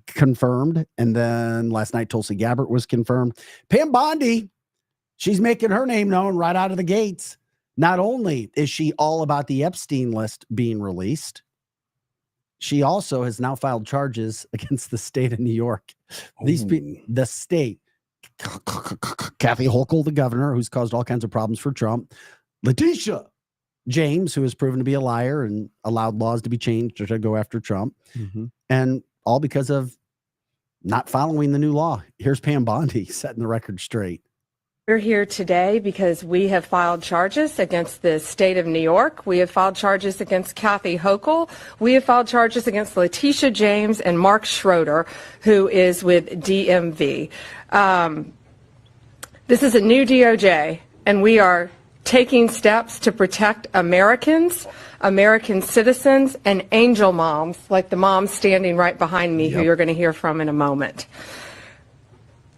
confirmed. And then last night, Tulsi Gabbard was confirmed. Pam Bondi, she's making her name known right out of the gates. Not only is she all about the Epstein list being released, she also has now filed charges against the state of New York. The state, Kathy Hochul, the governor, who's caused all kinds of problems for Trump, Letitia James, who has proven to be a liar and allowed laws to be changed to go after Trump, and all because of not following the new law. Here's Pam Bondi setting the record straight. We're here today because we have filed charges against the state of New York. We have filed charges against Kathy Hochul. We have filed charges against Letitia James and Mark Schroeder, who is with DMV. This is a new DOJ, and we are taking steps to protect Americans, American citizens, and angel moms, like the mom standing right behind me, who you're going to hear from in a moment.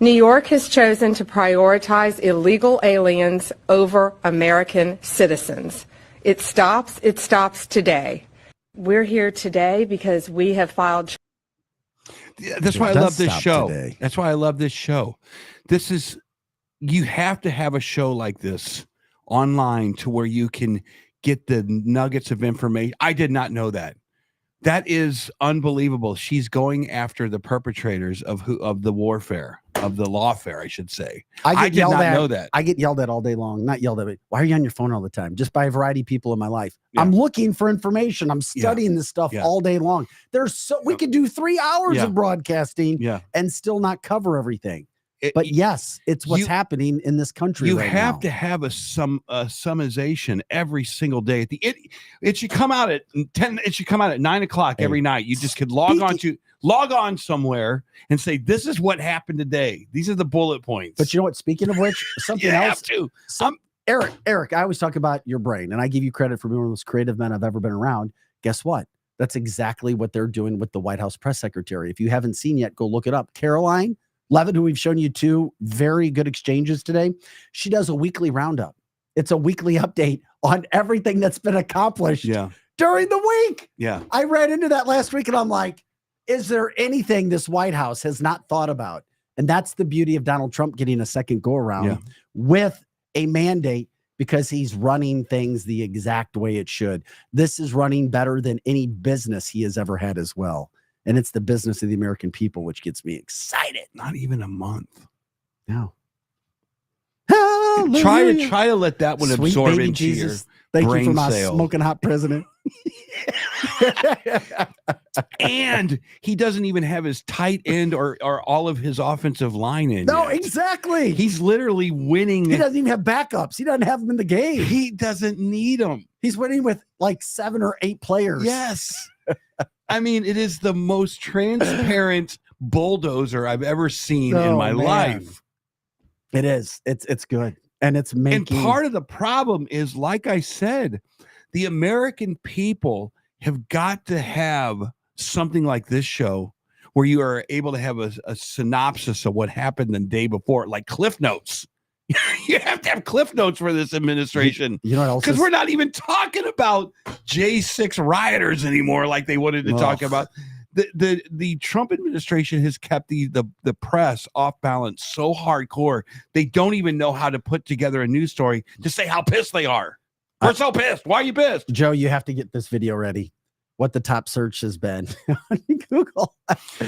New York has chosen to prioritize illegal aliens over American citizens. It stops today. We're here today because we have filed. That's why I love this show. That's why I love this show. You have to have a show like this online to where you can get the nuggets of information. I did not know that. That is unbelievable. She's going after the perpetrators of the warfare, of the lawfare, I should say. I did not know that. I get yelled at all day long. Not yelled at, but why are you on your phone all the time? Just by a variety of people in my life. I'm looking for information. I'm studying this stuff all day long. We could do 3 hours of broadcasting and still not cover everything. But yes, it's what's happening in this country. You right have now. to have a summation every single day. It should come out at 10. It should come out at 9 o'clock every night. You just could log on somewhere and say, "This is what happened today. These are the bullet points." But you know what? Speaking of which, something else. Eric, I always talk about your brain, and I give you credit for being one of the most creative men I've ever been around. Guess what? That's exactly what they're doing with the White House press secretary. If you haven't seen yet, go look it up. Caroline Levitt, who we've shown you two very good exchanges today, she does a weekly roundup It's a weekly update on everything that's been accomplished during the week. Yeah. I ran into that last week and I'm like, is there anything this White House has not thought about? And that's the beauty of Donald Trump getting a second go around with a mandate, because he's running things the exact way it should. This is running better than any business he has ever had as well. And it's the business of the American people, which gets me excited. Not even a month. No. Try to let that one Sweet absorb baby into Jesus. your Thank brain you for my cell. smoking hot president. And he doesn't even have his tight end or all of his offensive line in. No, yet. exactly. He's literally winning. He doesn't even have backups. He doesn't have them in the game. He doesn't need them. He's winning with like 7 or 8 players. Yes. I mean, it is the most transparent bulldozer I've ever seen in my life. It is. It's good. And it's making. And part of the problem is, like I said, the American people have got to have something like this show where you are able to have a synopsis of what happened the day before, like Cliff Notes. You have to have Cliff Notes for this administration. You know what else? Because we're not even talking about J6 rioters anymore like they wanted to talk about. The Trump administration has kept the press off balance so hardcore, they don't even know how to put together a news story to say how pissed they are. We're so pissed. Why are you pissed? Joe, you have to get this video ready. What the top search has been on Google.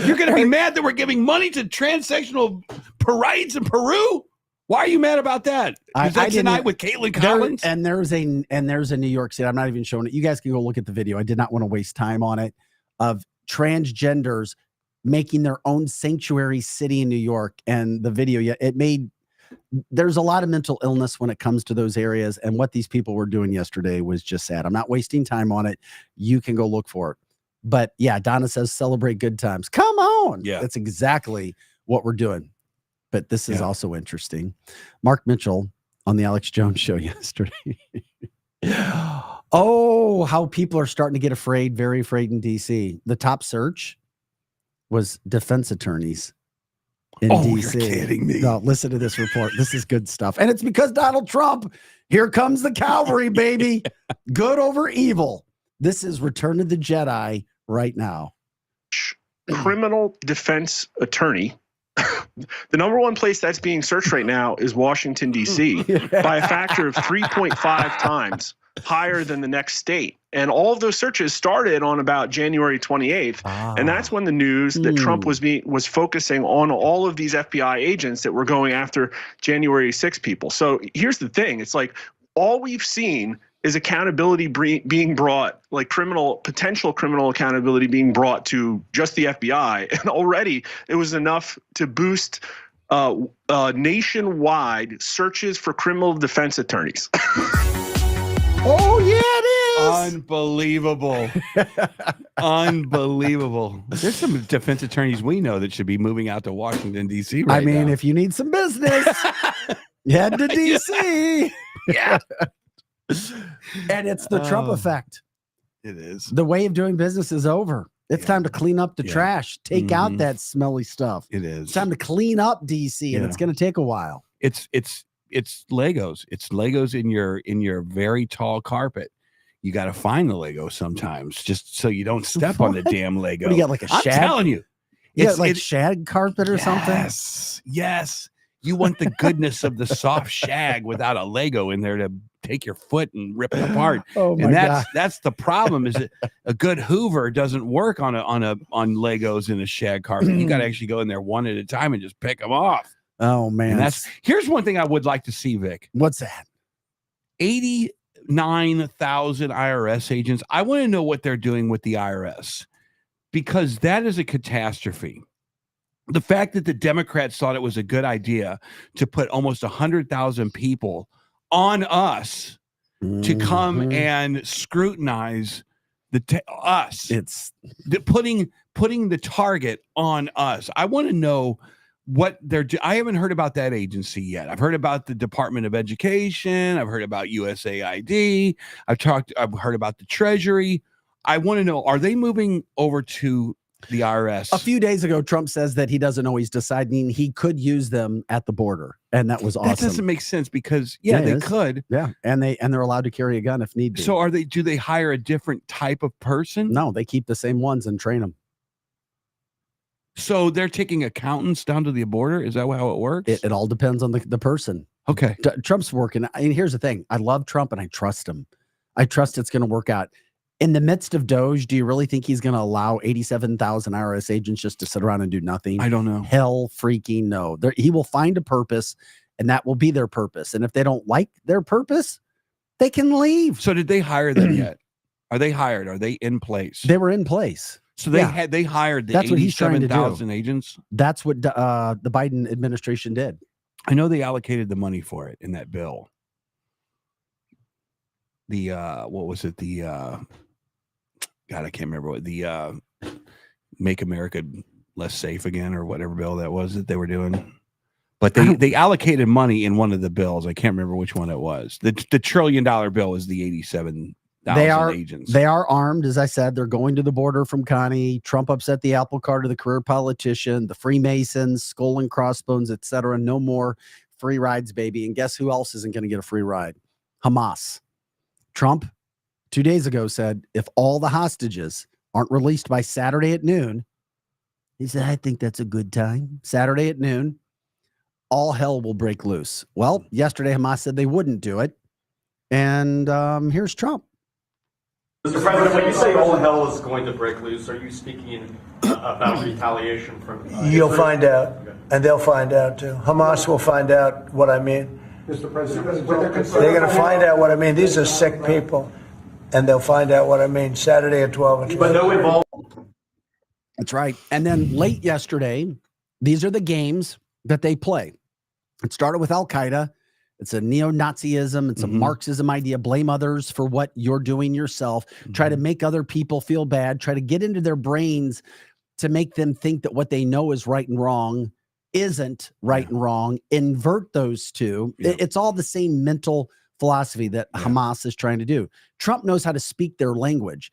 You're going to be mad that we're giving money to transsexual parades in Peru? Why are you mad about that? Is that tonight with Caitlin Collins? There's a New York City. I'm not even showing it. You guys can go look at the video. I did not want to waste time on it, of transgenders making their own sanctuary city in New York. And the video, there's a lot of mental illness when it comes to those areas. And what these people were doing yesterday was just sad. I'm not wasting time on it. You can go look for it. But yeah, Donna says, celebrate good times. Come on. Yeah. That's exactly what we're doing. But this is also interesting. Mark Mitchell on the Alex Jones show yesterday. Oh, how people are starting to get afraid, very afraid in DC. The top search was defense attorneys in DC. You're kidding me. No, listen to this report. This is good stuff. And it's because Donald Trump, here comes the cavalry, baby. Good over evil. This is Return of the Jedi right now. Criminal defense attorney. The number one place that's being searched right now is Washington, D.C. by a factor of 3.5 times higher than the next state. And all of those searches started on about January 28th. And that's when the news that Trump was focusing on all of these FBI agents that were going after January 6 people. So here's the thing. It's like all we've seen is accountability being brought, like potential criminal accountability being brought to just the FBI. And already it was enough to boost nationwide searches for criminal defense attorneys. Oh, yeah, it is. Unbelievable. Unbelievable. There's some defense attorneys we know that should be moving out to Washington, D.C. right now. If you need some business, head to D.C. Yeah. And it's the Trump effect. It is. The way of doing business is over. It's time to clean up the trash, take out that smelly stuff. It is. It's time to clean up DC, and it's going to take a while. It's Legos. It's Legos in your very tall carpet. You got to find the Lego sometimes, just so you don't step on the damn Lego. What, you got like a I'm shag? telling you, It's like shag carpet or something. Yes. You want the goodness of the soft shag without a Lego in there to take your foot and rip it apart. Oh my and God. that's the problem, is that a good Hoover doesn't work on Legos in a shag carpet. You got to actually go in there one at a time and just pick them off. Oh man. And here's one thing I would like to see, Vic. What's that? 89,000 IRS agents. I want to know what they're doing with the IRS, because that is a catastrophe. The fact that the Democrats thought it was a good idea to put almost 100,000 people on us to come and scrutinize us. It's putting the target on us. I want to know what they're doing. I haven't heard about that agency yet. I've heard about the Department of Education. I've heard about USAID. I've heard about the Treasury. I want to know, are they moving over to the IRS. A few days ago, Trump says that he doesn't know he's deciding he could use them at the border, and that was awesome. That doesn't make sense because they could. Yeah, and they're allowed to carry a gun if need be. So do they hire a different type of person? No, they keep the same ones and train them. So they're taking accountants down to the border? Is that how it works? It all depends on the person. Okay. Trump's working. I mean, here's the thing. I love Trump and I trust him. I trust it's going to work out. In the midst of DOGE, do you really think he's going to allow 87,000 IRS agents just to sit around and do nothing? I don't know. Hell freaking no. He will find a purpose, and that will be their purpose. And if they don't like their purpose, they can leave. So did they hire them yet? Are they hired? Are they in place? They were in place. So they hired the 87,000 agents? That's what the Biden administration did. I know they allocated the money for it in that bill. The what was it? The God, I can't remember what the Make America Less Safe Again or whatever bill that was that they were doing. But they allocated money in one of the bills. I can't remember which one it was. The $1 trillion bill was the 87,000 agents. They are armed, as I said. They're going to the border from Connie. Trump upset the apple cart of the career politician, the Freemasons, skull and crossbones, etc. No more free rides, baby. And guess who else isn't going to get a free ride? Hamas. Trump 2 days ago said if all the hostages aren't released by Saturday at noon, he said, I think that's a good time. Saturday at noon, all hell will break loose. Well, yesterday Hamas said they wouldn't do it. And here's Trump. Mr. President, when you say all hell is going to break loose, are you speaking about retaliation from You'll find out, and they'll find out too. Hamas will find out what I mean. Mr. President, They're going to find out what I mean. These are sick people, and they'll find out what I mean Saturday at 12 and 12. But no involvement. That's right. And then late yesterday, these are the games that they play. It started with Al-Qaeda. It's a neo-Nazism. It's a Marxism idea. Blame others for what you're doing yourself. Try to make other people feel bad. Try to get into their brains to make them think that what they know is right and wrong isn't right and wrong. Invert those two. It's all the same mental philosophy that Hamas is trying to do. Trump knows how to speak their language.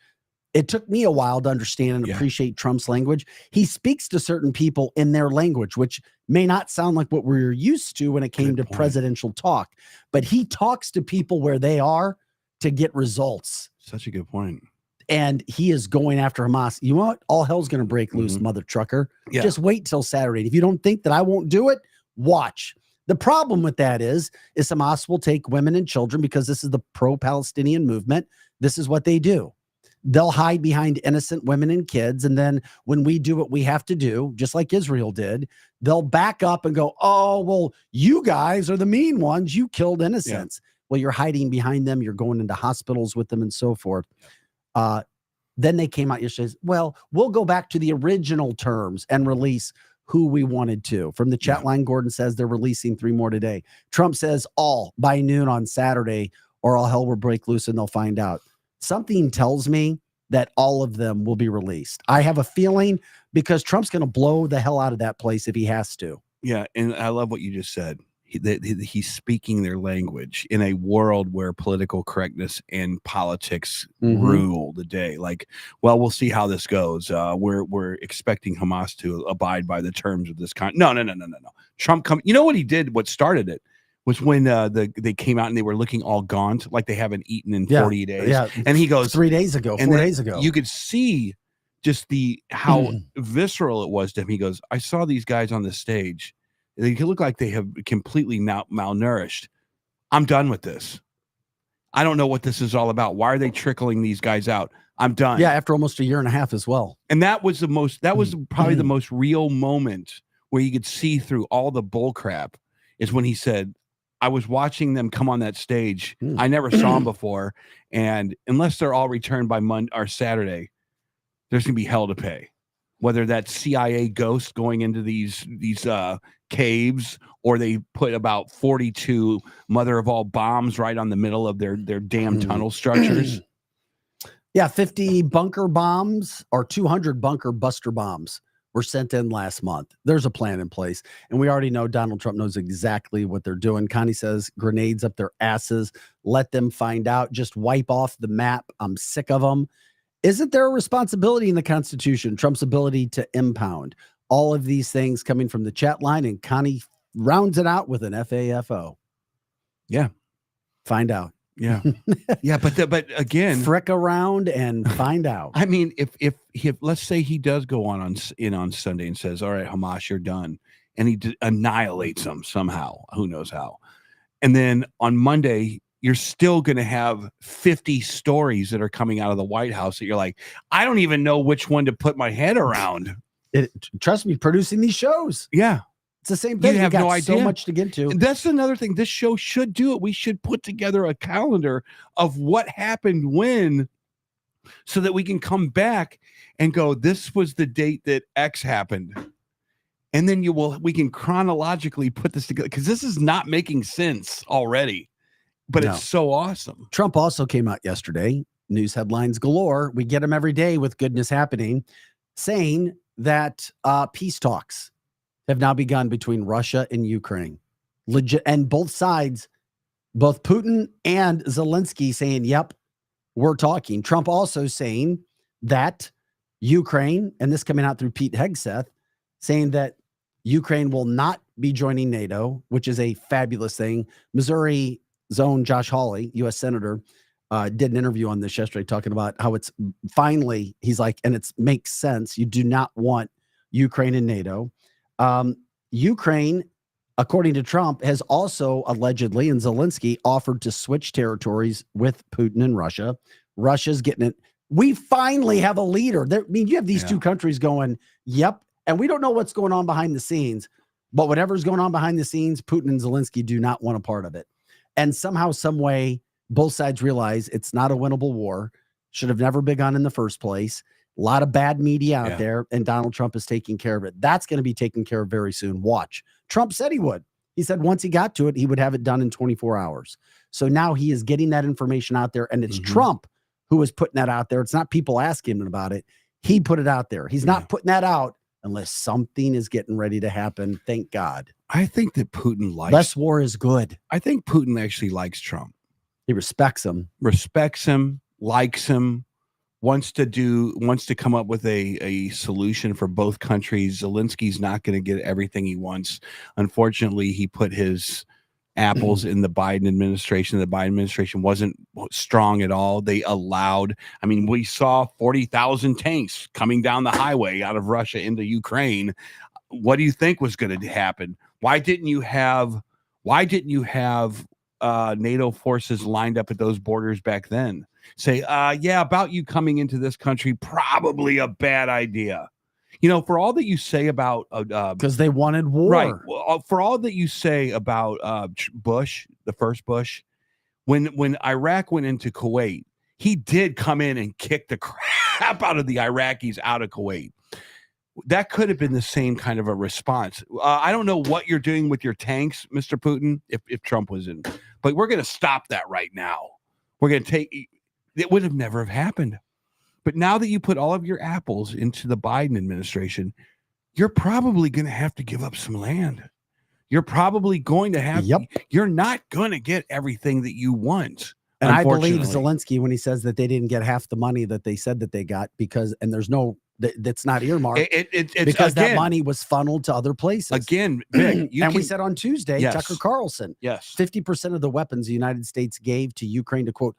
It took me a while to understand and appreciate Trump's language. He speaks to certain people in their language, which may not sound like what we're used to when it came to presidential talk, but he talks to people where they are to get results. Such a good point. And he is going after Hamas. You know what? All hell's going to break loose, mother trucker. Yeah. Just wait till Saturday. If you don't think that I won't do it, watch. The problem with that is Hamas will take women and children because this is the pro-Palestinian movement. This is what they do. They'll hide behind innocent women and kids. And then when we do what we have to do, just like Israel did, they'll back up and go, oh, well, you guys are the mean ones. You killed innocents. Well, you're hiding behind them. You're going into hospitals with them and so forth. Then they came out yesterday. Well, we'll go back to the original terms and release who we wanted to. From the chat line, Gordon says they're releasing 3 more today. Trump says all by noon on Saturday, or all hell will break loose and they'll find out. Something tells me that all of them will be released. I have a feeling because Trump's going to blow the hell out of that place if he has to. Yeah, and I love what you just said. He's speaking their language in a world where political correctness and politics rule the day. Like, well, we'll see how this goes. We're expecting Hamas to abide by the terms of this No. Trump you know what he did? What started it was when they came out and they were looking all gaunt, like they haven't eaten in 40 days. Yeah. And he goes 3 days ago, 4 days ago. You could see just how visceral it was to him. He goes, I saw these guys on the stage. They look like they have completely malnourished. I'm done with this. I don't know what this is all about. Why are they trickling these guys out? I'm done. Yeah, after almost a year and a half as well. And that was probably the most real moment where you could see through all the bull crap is when he said, I was watching them come on that stage. I never saw them before. And unless they're all returned by Monday or Saturday, there's going to be hell to pay. Whether that's CIA ghosts going into these caves, or they put about 42 mother of all bombs right on the middle of their damn tunnel structures. Yeah, 50 bunker bombs or 200 bunker buster bombs were sent in last month. There's a plan in place. And we already know Donald Trump knows exactly what they're doing. Connie says grenades up their asses. Let them find out. Just wipe off the map. I'm sick of them. Isn't there a responsibility in the Constitution, Trump's ability to impound? All of these things coming from the chat line, and Connie rounds it out with an FAFO. Yeah. Find out. Yeah. Yeah. But again, frick around and find out. I mean, if let's say he does go on Sunday and says, all right, Hamas, you're done. And he annihilates them somehow. Who knows how? And then on Monday, you're still going to have 50 stories that are coming out of the White House that you're like, I don't even know which one to put my head around. Trust me, producing these shows. Yeah. It's the same thing. You have no idea. So much to get to. And that's another thing. This show should do it. We should put together a calendar of what happened when, so that we can come back and go, this was the date that X happened. And then we can chronologically put this together, because this is not making sense already, but it's so awesome. Trump also came out yesterday, news headlines galore. We get them every day with goodness happening, saying that peace talks have now begun between Russia and Ukraine. Legit, and both sides, both Putin and Zelensky, saying, yep, we're talking. Trump also saying that Ukraine, and this coming out through Pete Hegseth, saying that Ukraine will not be joining NATO, which is a fabulous thing. Missouri's own Josh Hawley, U.S. Senator, did an interview on this yesterday talking about how it's finally, he's like, and it makes sense. You do not want Ukraine in NATO. Ukraine, according to Trump, has also allegedly, and Zelensky, offered to switch territories with Putin and Russia. Russia's getting it. We finally have a leader. I mean, you have these two countries going, yep. And we don't know what's going on behind the scenes, but whatever's going on behind the scenes, Putin and Zelensky do not want a part of it. And somehow, some way, both sides realize it's not a winnable war. Should have never begun in the first place. A lot of bad media out there, and Donald Trump is taking care of it. That's going to be taken care of very soon. Watch. Trump said he would. He said once he got to it, he would have it done in 24 hours. So now he is getting that information out there, and it's Trump who is putting that out there. It's not people asking him about it. He put it out there. He's not putting that out unless something is getting ready to happen. Thank God. I think that Putin likes... Less war is good. I think Putin actually likes Trump. He respects him. Likes him, wants to come up with a solution for both countries. Zelensky's not going to get everything he wants. Unfortunately, he put his apples in the Biden administration. The Biden administration wasn't strong at all. They allowed, I mean, we saw 40,000 tanks coming down the highway out of Russia into Ukraine. What do you think was going to happen? Why didn't you have NATO forces lined up at those borders back then? Say, yeah, about you coming into this country, probably a bad idea. You know, for all that you say about because they wanted war, right? Well, for all that you say about Bush, the first Bush, when Iraq went into Kuwait, he did come in and kick the crap out of the Iraqis out of Kuwait. That could have been the same kind of a response. I don't know what you're doing with your tanks, Mr. Putin, if Trump was in, but we're going to stop that right now. We're going to take. It would have never have happened. But now that you put all of your apples into the Biden administration, you're probably going to have to give up some land. You're probably going to have, you're not going to get everything that you want. And I believe Zelensky when he says that they didn't get half the money that they said that they got because, and there's no, that's not earmarked it's because again, that money was funneled to other places. Again, Vic, we said on Tuesday, Tucker Carlson, 50% of the weapons the United States gave to Ukraine to quote,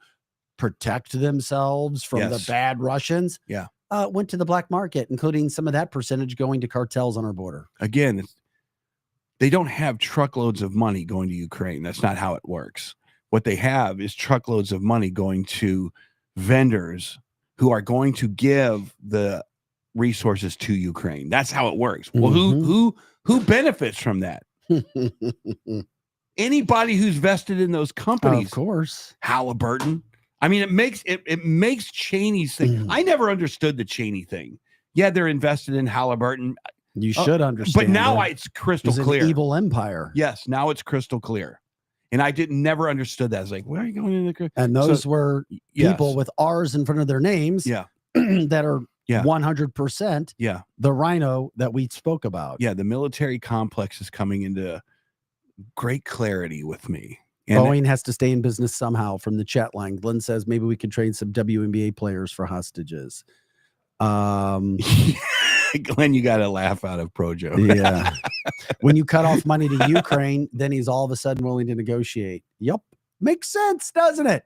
protect themselves from the bad Russians, went to the black market, including some of that percentage going to cartels on our border. Again, they don't have truckloads of money going to Ukraine. That's not how it works. What they have is truckloads of money going to vendors who are going to give the resources to Ukraine. That's how it works. Well, who benefits from that? Anybody who's vested in those companies, of course. Halliburton. I mean, it makes Cheney's thing. I never understood the Cheney thing. Yeah, they're invested in Halliburton. You should understand. But now it's crystal clear. An evil empire. Yes, now it's crystal clear. And I never understood that. I was like, where are you going in the? And those were people with R's in front of their names. Yeah. That are 100%. Yeah. The rhino that we spoke about. Yeah. The military complex is coming into great clarity with me. And Boeing has to stay in business somehow. From the chat line, Glenn says maybe we could trade some WNBA players for hostages. Glenn, you got to laugh out of Projo. Yeah. When you cut off money to Ukraine, then he's all of a sudden willing to negotiate. Yep. Makes sense, doesn't it?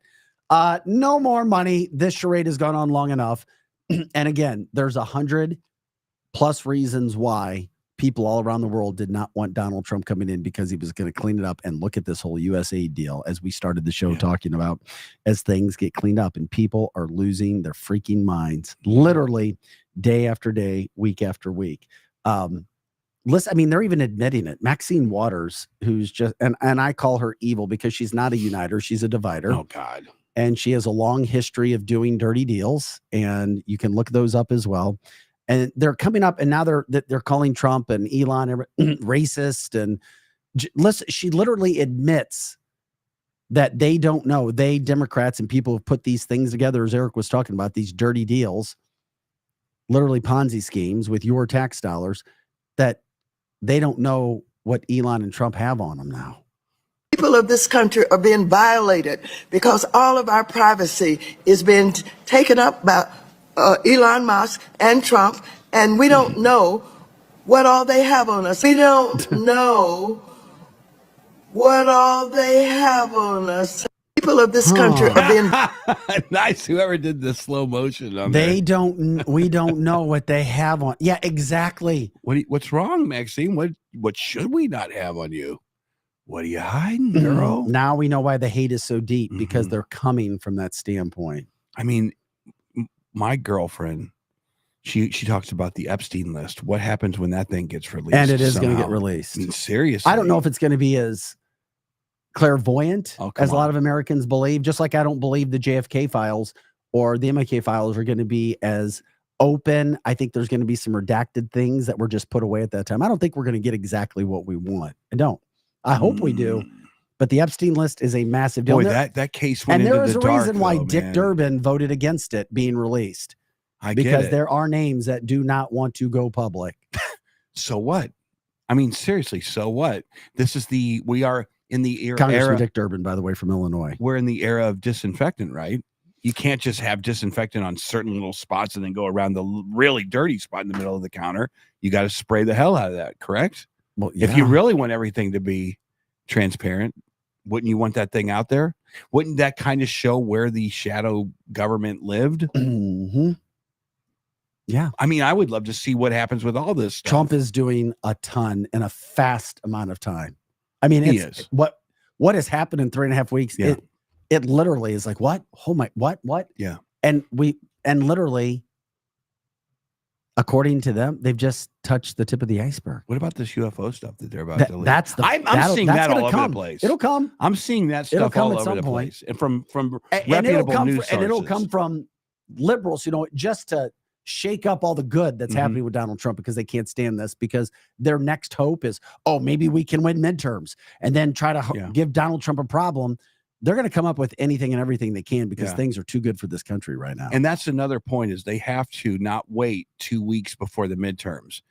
No more money. This charade has gone on long enough. And again, there's 100+ reasons why people all around the world did not want Donald Trump coming in, because he was going to clean it up. And look at this whole USAID deal, as we started the show talking about, as things get cleaned up and people are losing their freaking minds, literally day after day, week after week. Listen, I mean, they're even admitting it. Maxine Waters, who's just, and I call her evil because she's not a uniter, she's a divider. Oh God. And she has a long history of doing dirty deals, and you can look those up as well. And they're coming up, and now they're calling Trump and Elon racist. And listen, she literally admits that they don't know. They, Democrats and people who put these things together, as Eric was talking about, these dirty deals, literally Ponzi schemes with your tax dollars, that they don't know what Elon and Trump have on them now. People of this country are being violated because all of our privacy is being taken up by Elon Musk and Trump, and we don't know what all they have on us. We don't know what all they have on us. People of this country are being nice. Whoever did the slow motion on we don't know what they have on. Yeah, exactly. What's wrong, Maxine? What should we not have on you? What are you hiding, girl? Now we know why the hate is so deep, because they're coming from that standpoint. I mean, my girlfriend, she talks about the Epstein list. What happens when that thing gets released? And it is going to get released. I mean, seriously. I don't know if it's going to be as clairvoyant as a lot of Americans believe. Just like I don't believe the JFK files or the MK files are going to be as open. I think there's going to be some redacted things that were just put away at that time. I don't think we're going to get exactly what we want. I don't. I hope we do. But the Epstein list is a massive deal. Boy, that case went into the dark. And there is a reason why Dick Durbin voted against it being released. Because there are names that do not want to go public. So what? I mean, seriously, so what? We are in the era. Congressman Dick Durbin, by the way, from Illinois. We're in the era of disinfectant, right? You can't just have disinfectant on certain little spots and then go around the really dirty spot in the middle of the counter. You got to spray the hell out of that, correct? Well, yeah. If you really want everything to be transparent, wouldn't you want that thing out there? Wouldn't that kind of show where the shadow government lived? Mm-hmm. Yeah. I mean, I would love to see what happens with all this stuff. Trump is doing a ton in a fast amount of time. I mean, he is. What has happened in 3.5 weeks? Yeah. It literally is like, what? Oh my, what? Yeah. And literally, according to them, they've just touched the tip of the iceberg. What about this UFO stuff that they're about to leak? I'm seeing that all over the place. It'll come. I'm seeing that stuff all over the place. And from reputable news sources. And it'll come from liberals, just to shake up all the good that's happening with Donald Trump, because they can't stand this, because their next hope is, maybe we can win midterms and then try to give Donald Trump a problem. They're going to come up with anything and everything they can, because things are too good for this country right now. And that's another point, is they have to not wait 2 weeks before the midterms.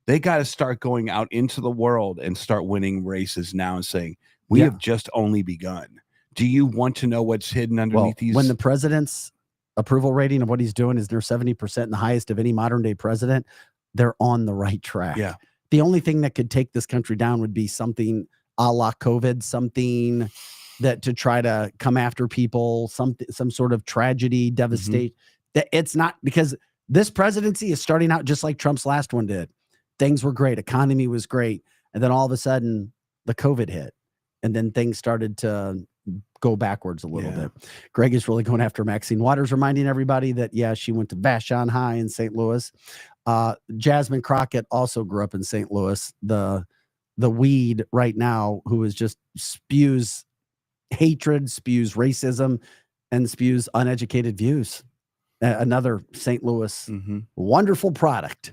They got to start going out into the world and start winning races now and saying, we have just only begun. Do you want to know what's hidden underneath these? When the president's approval rating of what he's doing is near 70% and the highest of any modern day president, they're on the right track. Yeah. The only thing that could take this country down would be something a la COVID, something that to try to come after people, some sort of tragedy, devastation. That it's not, because this presidency is starting out just like Trump's last one did. Things were great. Economy was great. And then all of a sudden the COVID hit, and then things started to go backwards a little bit. Greg is really going after Maxine Waters, reminding everybody that, she went to Vashon High in St. Louis. Jasmine Crockett also grew up in St. Louis. The weed right now, who is just spews hatred, spews racism, and spews uneducated views. Another St. Louis wonderful product.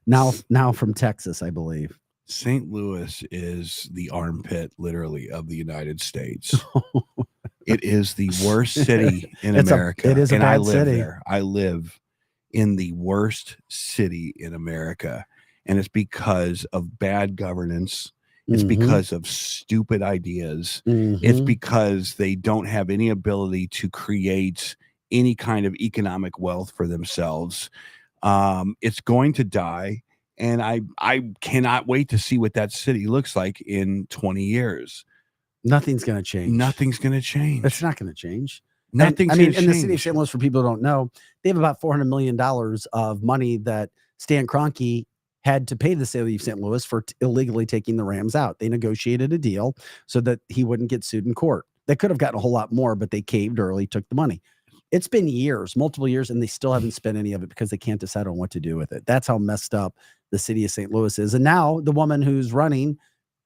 Now from Texas, I believe. St. Louis is the armpit, literally, of the United States. It is the worst city in America. It is a bad city. There. I live in the worst city in America, and it's because of bad governance It's because of stupid ideas. It's because they don't have any ability to create any kind of economic wealth for themselves. It's going to die. And I cannot wait to see what that city looks like in 20 years. Nothing's going to change. Nothing's going to change. It's not going to change. Nothing's I mean, gonna in the city of change. St. Louis, for people who don't know, they have about $400 million of money that Stan Kroenke had to pay the city of St. Louis for illegally taking the Rams out. They negotiated a deal so that he wouldn't get sued in court. They could have gotten a whole lot more, but they caved early, took the money. It's been years, multiple years, and they still haven't spent any of it because they can't decide on what to do with it. That's how messed up the city of St. Louis is. And now the woman who's running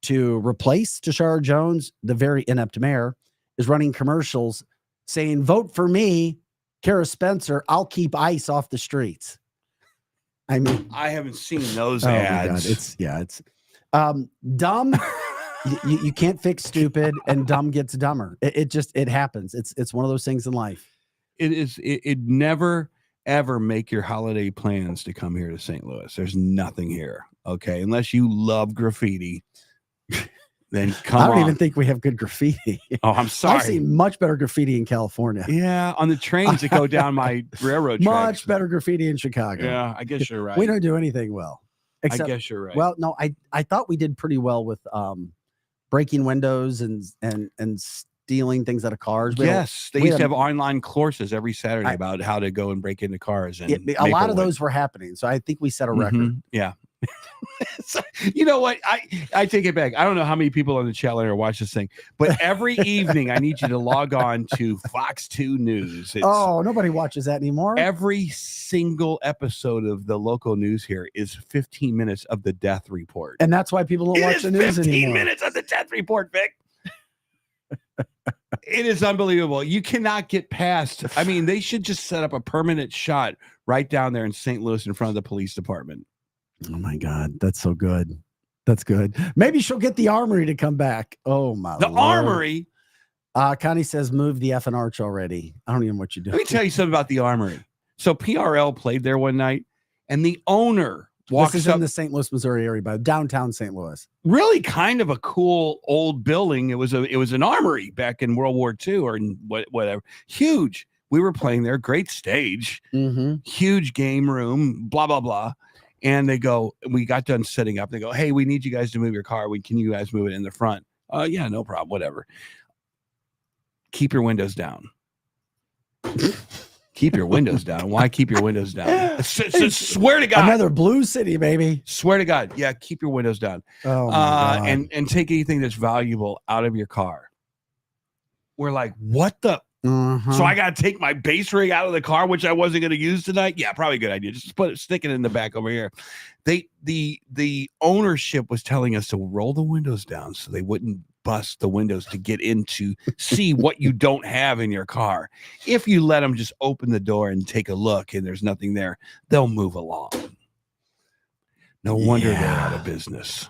to replace Tashara Jones, the very inept mayor, is running commercials saying, vote for me, Kara Spencer. I'll keep ICE off the streets. I mean, I haven't seen those oh ads. my God. It's dumb. You can't fix stupid, and dumb gets dumber. It happens. It's one of those things in life. It never ever make your holiday plans to come here to St. Louis. There's nothing here. Okay. Unless you love graffiti, then come on. I don't even think we have good graffiti. Oh, I'm sorry. I've seen much better graffiti in California. Yeah. On the trains that go down my railroad tracks. Much better graffiti in Chicago. Yeah. I guess you're right. We don't do anything well. I guess you're right. Well, no, I thought we did pretty well with breaking windows and stealing things out of cars. Yes, they used to have online courses every Saturday about how to go and break into cars. And a lot of those were happening. So I think we set a record. Yeah. So, you know what? I take it back. I don't know how many people on the chat line are watching this thing, but every evening I need you to log on to Fox 2 News. Oh, nobody watches that anymore. Every single episode of the local news here is 15 minutes of the death report. And that's why people don't watch the news 15 anymore. minutes of the death report, Vic. It is unbelievable. You cannot get past. I mean, they should just set up a permanent shot right down there in St. Louis in front of the police department. Oh my God, that's so good. That's good. Maybe she'll get the Armory to come back. Oh my The Lord. Armory. Connie says, move the effing arch already. I don't even know what you do. Let me tell you something about the Armory. So PRL played there one night, and the owner walks This is up in the St. Louis, Missouri area, by downtown St. Louis. really kind of a cool old building. It was an armory back in World War II or in whatever. Huge. We were playing there. Great stage. Huge game room. Blah blah blah. And they go. We got done setting up. They go, hey, we need you guys to move your car. Can you guys move it in the front? Yeah, no problem. Whatever. Keep your windows down. Keep your windows down. Why keep your windows down? Swear to God. Another blue city, baby. Swear to God. Yeah, keep your windows down. Oh my God. And take anything that's valuable out of your car. We're like, what the? So I got to take my bass rig out of the car, which I wasn't going to use tonight. Yeah, probably a good idea. Just stick it in the back over here. The ownership was telling us to roll the windows down so they wouldn't bust the windows to get in to see what you don't have in your car. If you let them just open the door and take a look and there's nothing there, they'll move along. No wonder they're out of business.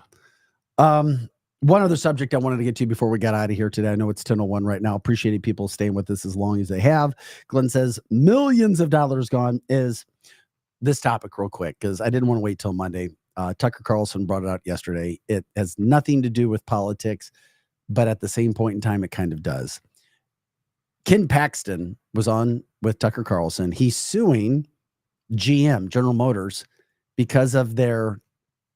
One other subject I wanted to get to before we got out of here today. I know it's 10:01 right now. Appreciating people staying with us as long as they have. Glenn says millions of dollars gone. Is this topic real quick, because I didn't want to wait till Monday. Tucker Carlson brought it out yesterday. It has nothing to do with politics, but at the same point in time, it kind of does. Ken Paxton was on with Tucker Carlson. He's suing GM, General Motors, because of their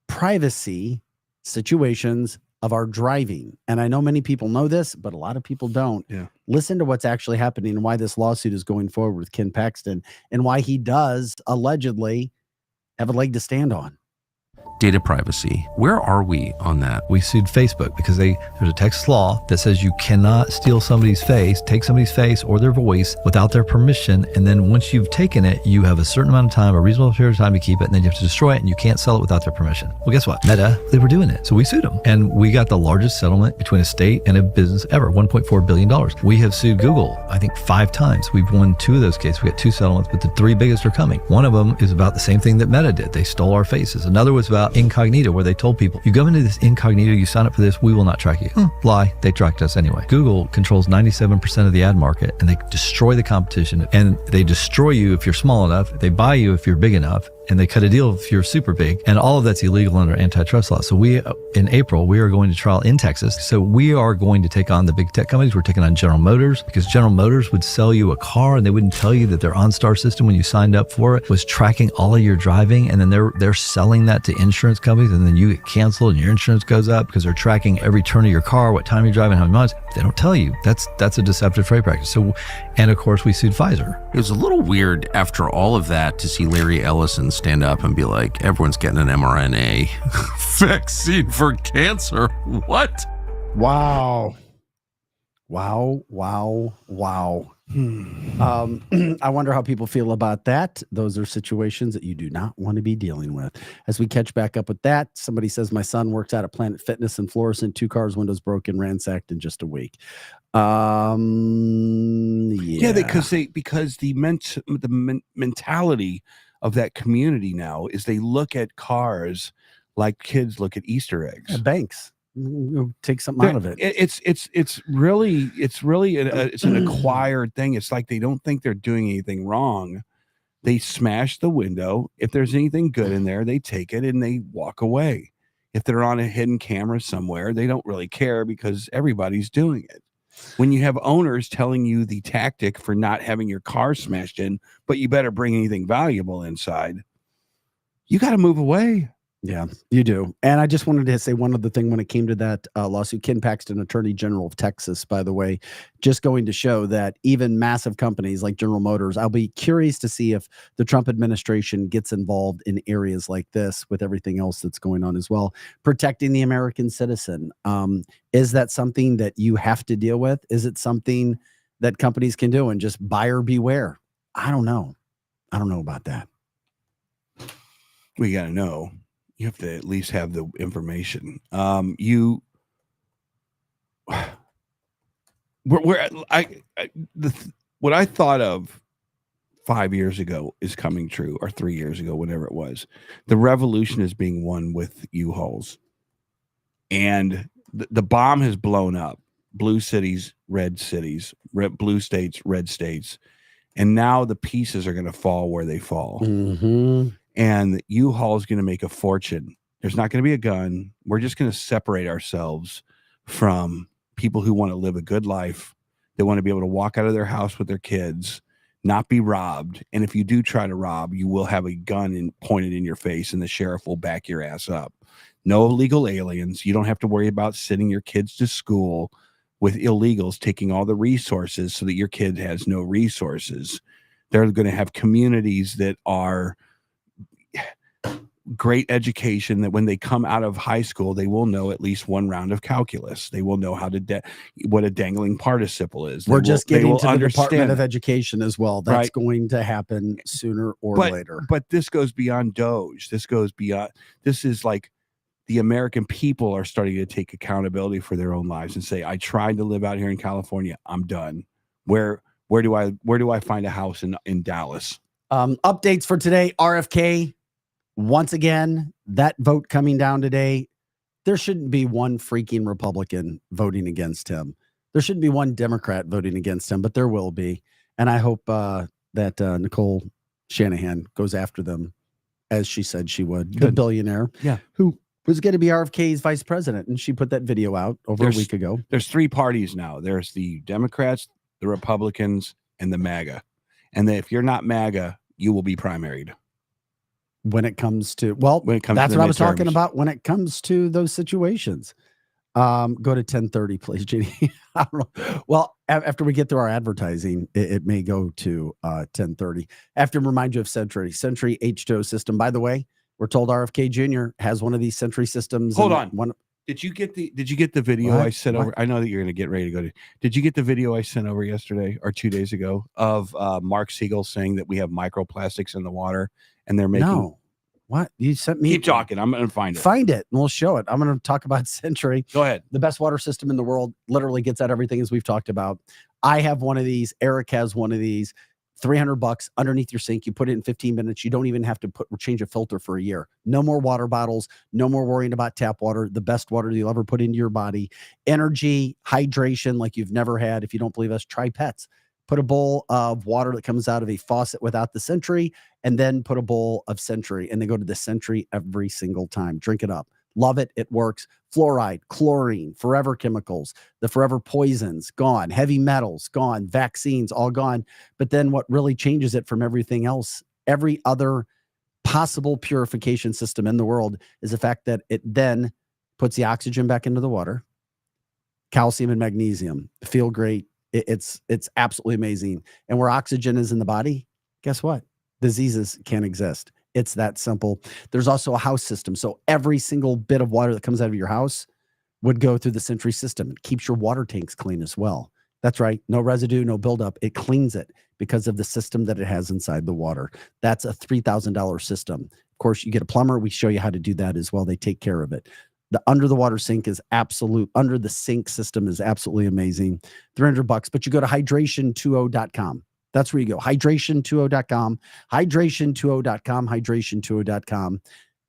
privacy situations of our driving. And I know many people know this, but a lot of people don't. Yeah. Listen to what's actually happening and why this lawsuit is going forward with Ken Paxton and why he does allegedly have a leg to stand on. Data privacy. Where are we on that? We sued Facebook because there's a Texas law that says you cannot steal somebody's face, take somebody's face or their voice without their permission. And then once you've taken it, you have a certain amount of time, a reasonable period of time to keep it, and then you have to destroy it, and you can't sell it without their permission. Well, guess what? Meta, they were doing it. So we sued them. And we got the largest settlement between a state and a business ever, $1.4 billion. We have sued Google, I think 5 times. We've won 2 of those cases. We got 2 settlements, but the 3 biggest are coming. One of them is about the same thing that Meta did. They stole our faces. Another was about incognito, where they told people, you go into this incognito, you sign up for this, we will not track you. Lie, they tracked us anyway. Google controls 97% of the ad market, and they destroy the competition, and they destroy you if you're small enough, they buy you if you're big enough, and they cut a deal if you're super big, and all of that's illegal under antitrust law. So in April, we are going to trial in Texas. So we are going to take on the big tech companies. We're taking on General Motors, because General Motors would sell you a car and they wouldn't tell you that their OnStar system, when you signed up for it, was tracking all of your driving, and then they're selling that to insurance companies, and then you get canceled and your insurance goes up because they're tracking every turn of your car, what time you're driving, how many miles. They don't tell you. That's a deceptive trade practice. So, and of course, we sued Pfizer. It was a little weird after all of that to see Larry Ellison stand up and be like, everyone's getting an mRNA vaccine for cancer. What? Wow. I wonder how people feel about that. Those are situations that you do not want to be dealing with. As we catch back up with that, somebody says, my son works out at Planet Fitness in Florissant, 2 cars, windows broken, ransacked in just a week. Yeah, because the mentality of that community now is they look at cars like kids look at Easter eggs. Banks. Take something out of it. It's really an acquired thing. It's like they don't think they're doing anything wrong. They smash the window. If there's anything good in there, they take it and they walk away. If they're on a hidden camera somewhere, they don't really care because everybody's doing it. When you have owners telling you the tactic for not having your car smashed in, but you better bring anything valuable inside, you got to move away. Yeah, you do. And I just wanted to say one other thing when it came to that lawsuit. Ken Paxton, Attorney General of Texas, by the way, just going to show that even massive companies like General Motors, I'll be curious to see if the Trump administration gets involved in areas like this with everything else that's going on as well. Protecting the American citizen. Is that something that you have to deal with? Is it something that companies can do and just buyer beware? I don't know. I don't know about that. We got to know. You have to at least have the information. What I thought of 5 years ago is coming true, or 3 years ago, whatever it was. The revolution is being won with U-Hauls, and the bomb has blown up. Blue cities, blue states, red states, and now the pieces are going to fall where they fall. Mm-hmm. And U-Haul is going to make a fortune. There's not going to be a gun. We're just going to separate ourselves from people who want to live a good life. They want to be able to walk out of their house with their kids, not be robbed. And if you do try to rob, you will have a gun pointed in your face, and the sheriff will back your ass up. No illegal aliens. You don't have to worry about sending your kids to school with illegals taking all the resources so that your kid has no resources. They're going to have communities that are great education, that when they come out of high school, they will know at least one round of calculus. They will know how to what a dangling participle is. We're just getting to the Department of Education as well. That's going to happen sooner or later. But this goes beyond DOGE. This is like the American people are starting to take accountability for their own lives and say, I tried to live out here in California. I'm done. Where do I find a house in Dallas? Updates for today. RFK. Once again, that vote coming down today, there shouldn't be one freaking Republican voting against him. There shouldn't be one Democrat voting against him, but there will be. And I hope that Nicole Shanahan goes after them, as she said she would. Good. The billionaire, who was going to be RFK's vice president. And she put that video out a week ago. There's 3 parties now. There's the Democrats, the Republicans, and the MAGA. And if you're not MAGA, you will be primaried. When it comes to, that's what I was talking about when it comes to those situations. Go to 1030, please, Jeannie. I don't know. Well, after we get through our advertising, it may go to 1030. I have to remind you of Sentry H2O system. By the way, we're told RFK Jr. has one of these Sentry systems. Hold on. Did you get the video I sent over? I know that you're going to get ready to go to. Did you get the video I sent over yesterday or 2 days ago of Mark Siegel saying that we have microplastics in the water and they're making? No. What? You sent me? Keep talking. I'm going to find it. Find it and we'll show it. I'm going to talk about Sentry. Go ahead. The best water system in the world, literally gets out everything as we've talked about. I have one of these. Eric has one of these. $300 underneath your sink. You put it in 15 minutes. You don't even have to change a filter for a year. No more water bottles. No more worrying about tap water. The best water you'll ever put into your body. Energy, hydration like you've never had. If you don't believe us, try Pets. put a bowl of water that comes out of a faucet without the Century, and then put a bowl of Century, and they go to the Century every single time. Drink it up. Love it. It works. Fluoride, chlorine, forever chemicals, the forever poisons, gone. Heavy metals, gone. Vaccines, all gone. But then what really changes it from everything else, every other possible purification system in the world, is the fact that it then puts the oxygen back into the water, calcium and magnesium, feel great. It's absolutely amazing. And where oxygen is in the body, guess what? Diseases can't exist. It's that simple. There's also a house system. So every single bit of water that comes out of your house would go through the Century system. It keeps your water tanks clean as well. That's right. No residue, no buildup. It cleans it because of the system that it has inside the water. That's a $3,000 system. Of course, you get a plumber. We show you how to do that as well. They take care of it. The under the water sink is under the sink system is absolutely amazing. $300, but you go to hydration20.com. That's where you go. Hydration20.com, hydration20.com, hydration20.com.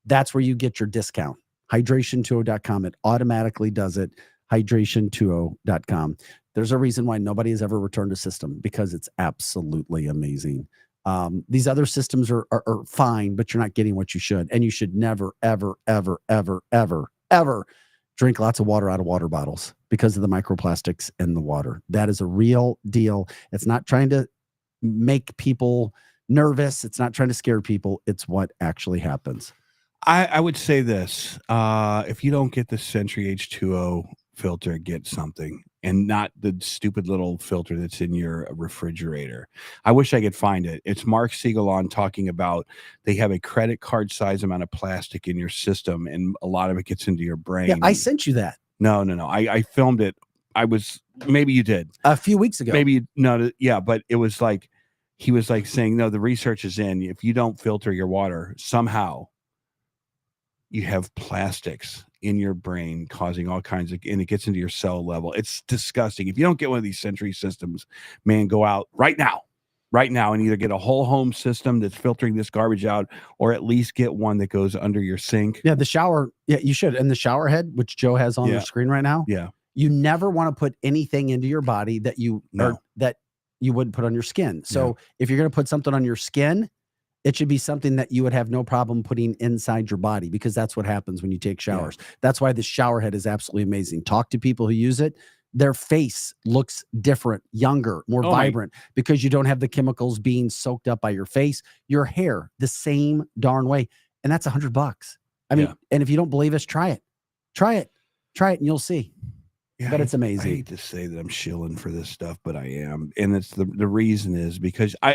That's where you get your discount. Hydration20.com. It automatically does it. Hydration20.com. There's a reason why nobody has ever returned a system, because it's absolutely amazing. These other systems are fine, but you're not getting what you should. And you should never, ever, ever, ever, ever, ever drink lots of water out of water bottles because of the microplastics in the water. That is a real deal. It's not trying to make people nervous. It's not trying to scare people. It's what actually happens. I would say this. If you don't get the Century H2O filter, get something, and not the stupid little filter that's in your refrigerator. I wish I could find it. It's Mark Siegel on talking about they have a credit card size amount of plastic in your system, and a lot of it gets into your brain. Yeah, I sent you that. No. I filmed it. Maybe you did a few weeks ago. Maybe no. Yeah, but it was like he was like saying, no, the research is in. If you don't filter your water, somehow you have plastics in your brain causing all kinds of, and it gets into your cell level. It's disgusting. If you don't get one of these Century systems, man, go out right now, and either get a whole home system that's filtering this garbage out, or at least get one that goes under your sink. Yeah, the shower. Yeah, you should. And the shower head, which Joe has on the screen right now. Yeah. You never want to put anything into your body that you wouldn't put on your skin. So if you're going to put something on your skin, it should be something that you would have no problem putting inside your body, because that's what happens when you take showers. Yeah. That's why the shower head is absolutely amazing. Talk to people who use it. Their face looks different, younger, more vibrant, because you don't have the chemicals being soaked up by your face. Your hair, the same darn way. And that's $100. I mean, and if you don't believe us, try it. Try it, and you'll see. Yeah, but it's amazing. I hate to say that I'm shilling for this stuff, but I am. And it's the reason is because I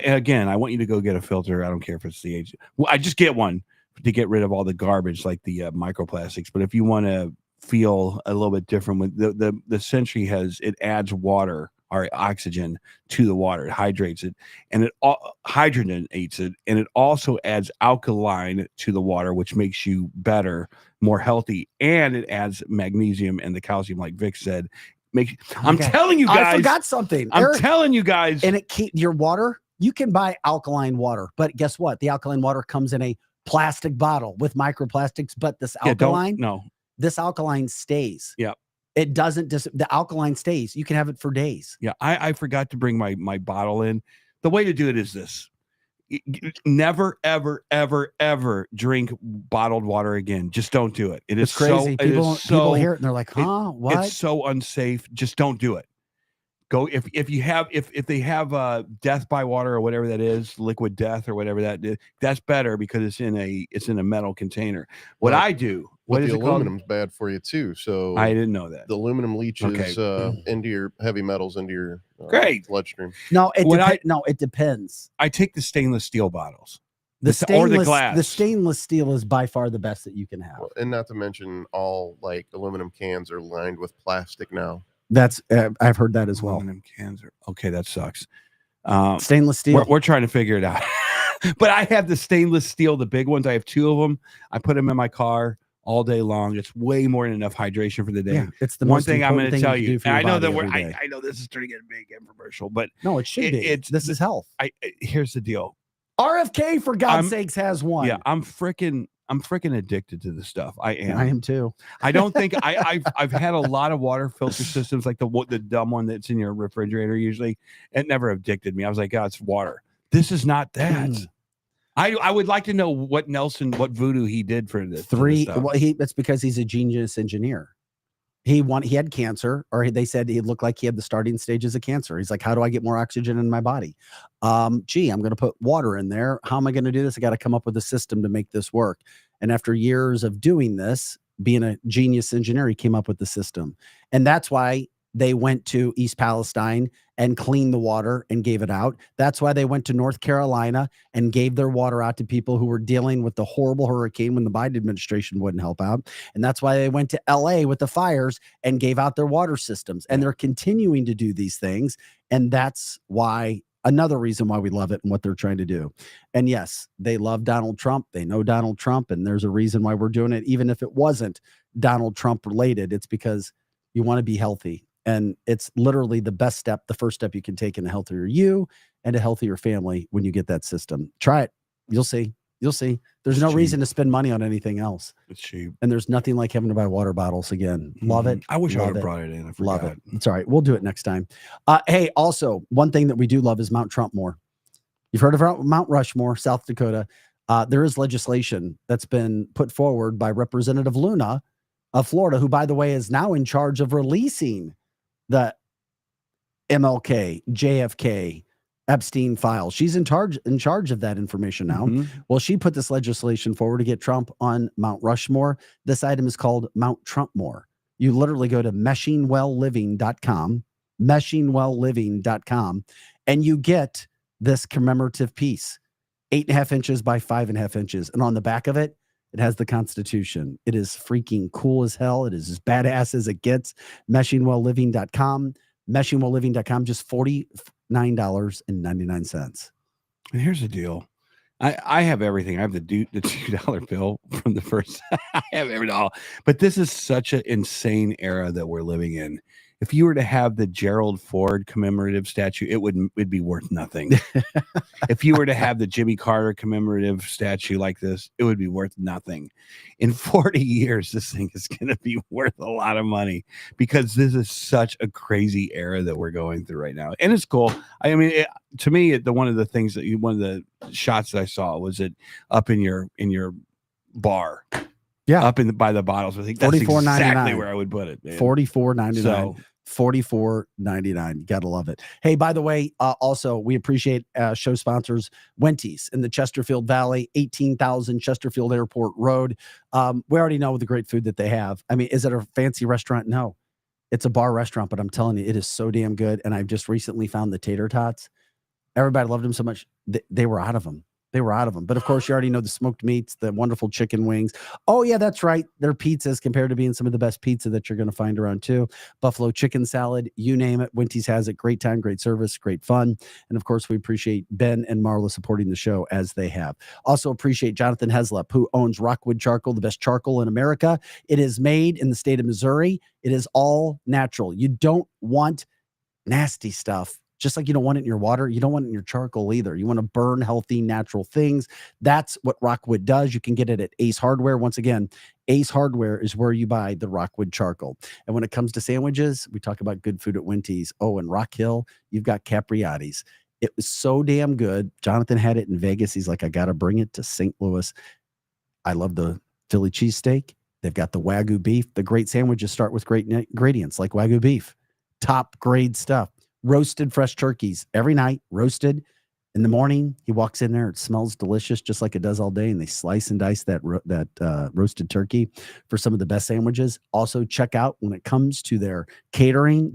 want you to go get a filter. I don't care if it's the age. Well, I just get one to get rid of all the garbage, like the microplastics. But if you want to feel a little bit different, with the Century it adds water or oxygen to the water. It hydrates it, and it hydrogenates it, and it also adds alkaline to the water, which makes you better, more healthy, and it adds magnesium and the calcium, like Vic said. I'm telling you guys, I forgot something. I'm telling you guys, and it keeps your water. You can buy alkaline water, but guess what? The alkaline water comes in a plastic bottle with microplastics. But this alkaline, this alkaline stays. Yeah. It doesn't the alkaline stays. You can have it for days. Yeah. I forgot to bring my bottle in. The way to do it is this. Never, ever, ever, ever drink bottled water again. Just don't do it. It's crazy. People hear it and they're like, huh? What? It's so unsafe. Just don't do it. Go if they have death by water or whatever that is, liquid death or whatever that is, that's better because it's in a metal container. What I do, what is the it called? aluminum's bad for you too. So I didn't know that. The aluminum leaches into your heavy metals, into your bloodstream. No, it depends. I take the stainless steel bottles. Or the glass. The stainless steel is by far the best that you can have. Well, and not to mention all like aluminum cans are lined with plastic now. That's I've heard that as well. Aluminum cans are okay. That sucks. Stainless steel. We're trying to figure it out. But I have the stainless steel, the big ones. I have 2 of them. I put them in my car all day long. It's way more than enough hydration for the day. Yeah, it's the one most thing I'm going to tell you. I know that I know this is turning into a big infomercial, but no, it should be. This is health. Here's the deal. RFK, for God's sakes, has one. Yeah, I'm freaking I'm freaking addicted to this stuff. I am. I am too. I don't think I've had a lot of water filter systems, like the dumb one that's in your refrigerator. Usually, it never addicted me. I was like, oh, it's water. This is not that. I would like to know what voodoo he did for this. Well, that's because he's a genius engineer. He had cancer, or they said he looked like he had the starting stages of cancer. He's like, how do I get more oxygen in my body? I'm going to put water in there. How am I going to do this? I got to come up with a system to make this work. And after years of doing this, being a genius engineer, he came up with the system. And that's why they went to East Palestine and cleaned the water and gave it out. That's why they went to North Carolina and gave their water out to people who were dealing with the horrible hurricane when the Biden administration wouldn't help out. And that's why they went to LA with the fires and gave out their water systems. And they're continuing to do these things. And that's why, another reason why we love it and what they're trying to do. And yes, they love Donald Trump. They know Donald Trump. And there's a reason why we're doing it. Even if it wasn't Donald Trump related, it's because you want to be healthy. And it's literally the best step, the first step you can take in a healthier you and a healthier family when you get that system. Try it. You'll see. You'll see. There's no reason to spend money on anything else. It's cheap. And there's nothing like having to buy water bottles again. Love it. I wish I would have brought it in. I forgot. Love it. It's all right. We'll do it next time. Hey, also, one thing that we do love is Mount Trumpmore. You've heard of Mount Rushmore, South Dakota. There is legislation that's been put forward by Representative Luna of Florida, who, by the way, is now in charge of releasing the MLK, JFK, Epstein files. She's in charge of that information now. Well, she put this legislation forward to get Trump on Mount Rushmore. This item is called Mount Trumpmore. You literally go to meshingwellliving.com, and you get this commemorative piece, 8.5 inches by 5.5 inches. And on the back of it, it has the Constitution. It is freaking cool as hell. It is as badass as it gets. Meshingwellliving.com. Meshingwellliving.com, just $49.99. And here's the deal. I have everything. I have the $2 bill from the first. I have everything. But this is such an insane era that we're living in. If you were to have the Gerald Ford commemorative statue, it'd be worth nothing. If you were to have the Jimmy Carter commemorative statue like this, it would be worth nothing. In 40 years, this thing is going to be worth a lot of money because this is such a crazy era that we're going through right now. And it's cool. I mean, to me, one of the shots that I saw was it up in your bar. Yeah, up by the bottles. I think that's exactly where I would put it. $44.99. So, $44.99. You gotta love it. Hey, by the way, also we appreciate show sponsors Wenty's in the Chesterfield Valley, 18,000 Chesterfield Airport Road. We already know the great food that they have. I mean, is it a fancy restaurant? No, it's a bar restaurant, but I'm telling you, it is so damn good. And I've just recently found the tater tots. Everybody loved them so much they were out of them. But of course, you already know the smoked meats, the wonderful chicken wings. Oh, yeah, that's right. Their pizzas, compared to being some of the best pizza that you're going to find around too. Buffalo chicken salad, you name it. Wenty's has it. Great time, great service, great fun. And of course, we appreciate Ben and Marla supporting the show as they have. Also appreciate Jonathan Heslop, who owns Rockwood Charcoal, the best charcoal in America. It is made in the state of Missouri. It is all natural. You don't want nasty stuff. Just like you don't want it in your water, you don't want it in your charcoal either. You want to burn healthy, natural things. That's what Rockwood does. You can get it at Ace Hardware. Once again, Ace Hardware is where you buy the Rockwood charcoal. And when it comes to sandwiches, we talk about good food at Wenty's. Oh, and Rock Hill, you've got Capriati's. It was so damn good. Jonathan had it in Vegas. He's like, I got to bring it to St. Louis. I love the Philly cheesesteak. They've got the Wagyu beef. The great sandwiches start with great ingredients like Wagyu beef. Top grade stuff. Roasted fresh turkeys every night, roasted. In the morning, he walks in there. It smells delicious, just like it does all day. And they slice and dice that roasted turkey for some of the best sandwiches. Also, check out when it comes to their catering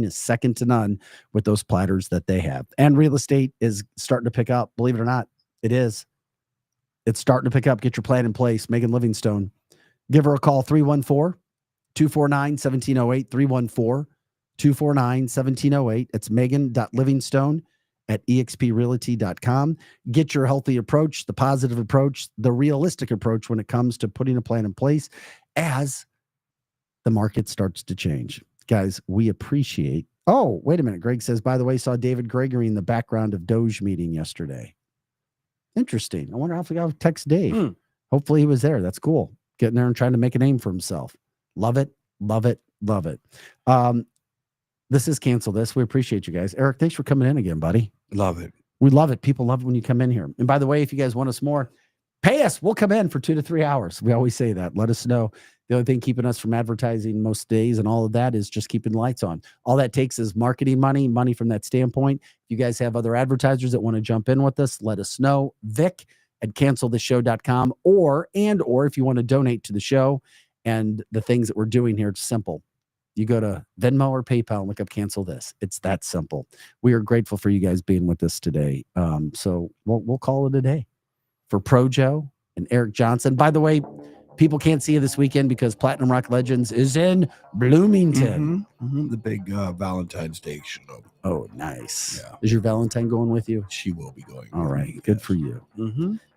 is second to none with those platters that they have. And real estate is starting to pick up. Believe it or not, it is. It's starting to pick up. Get your plan in place. Megan Livingstone. Give her a call, 314-249-1708, 314-249-1708. It's megan.livingstone@exprealty.com. Get your healthy approach, the positive approach, the realistic approach when it comes to putting a plan in place as the market starts to change. Guys, we appreciate. Oh, wait a minute. Greg says, by the way, saw David Gregory in the background of DOGE meeting yesterday. Interesting. I wonder if I'll text Dave. Hopefully he was there. That's cool. Getting there and trying to make a name for himself. Love it. Love it. Love it. This is Cancel This. We appreciate you guys. Eric, thanks for coming in again, buddy. Love it. We love it. People love it when you come in here. And by the way, if you guys want us more, pay us. We'll come in for 2 to 3 hours. We always say that. Let us know. The only thing keeping us from advertising most days and all of that is just keeping the lights on. All that takes is marketing money from that standpoint. If you guys have other advertisers that want to jump in with us, let us know. Vic@canceltheshow.com or if you want to donate to the show and the things that we're doing here, it's simple. You go to Venmo or PayPal and look up Cancel This. It's that simple. We are grateful for you guys being with us today. So we'll call it a day. For Pro Joe and Eric Johnson. By the way, people can't see you this weekend because Platinum Rock Legends is in Bloomington. The big Valentine's Day show. Oh, nice. Yeah. Is your Valentine going with you? She will be going. All right. Good for you.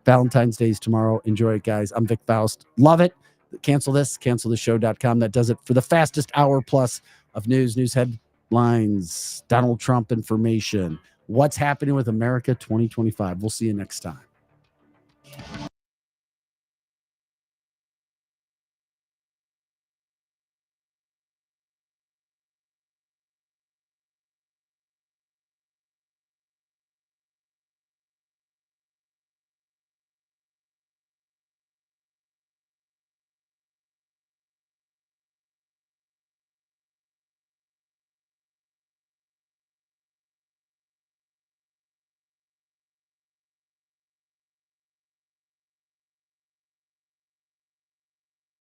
Valentine's Day is tomorrow. Enjoy it, guys. I'm Vic Faust. Love it. Cancel This, canceltheshow.com. That does it for the fastest hour plus of news headlines, Donald Trump information, what's happening with America 2025. We'll see you next time.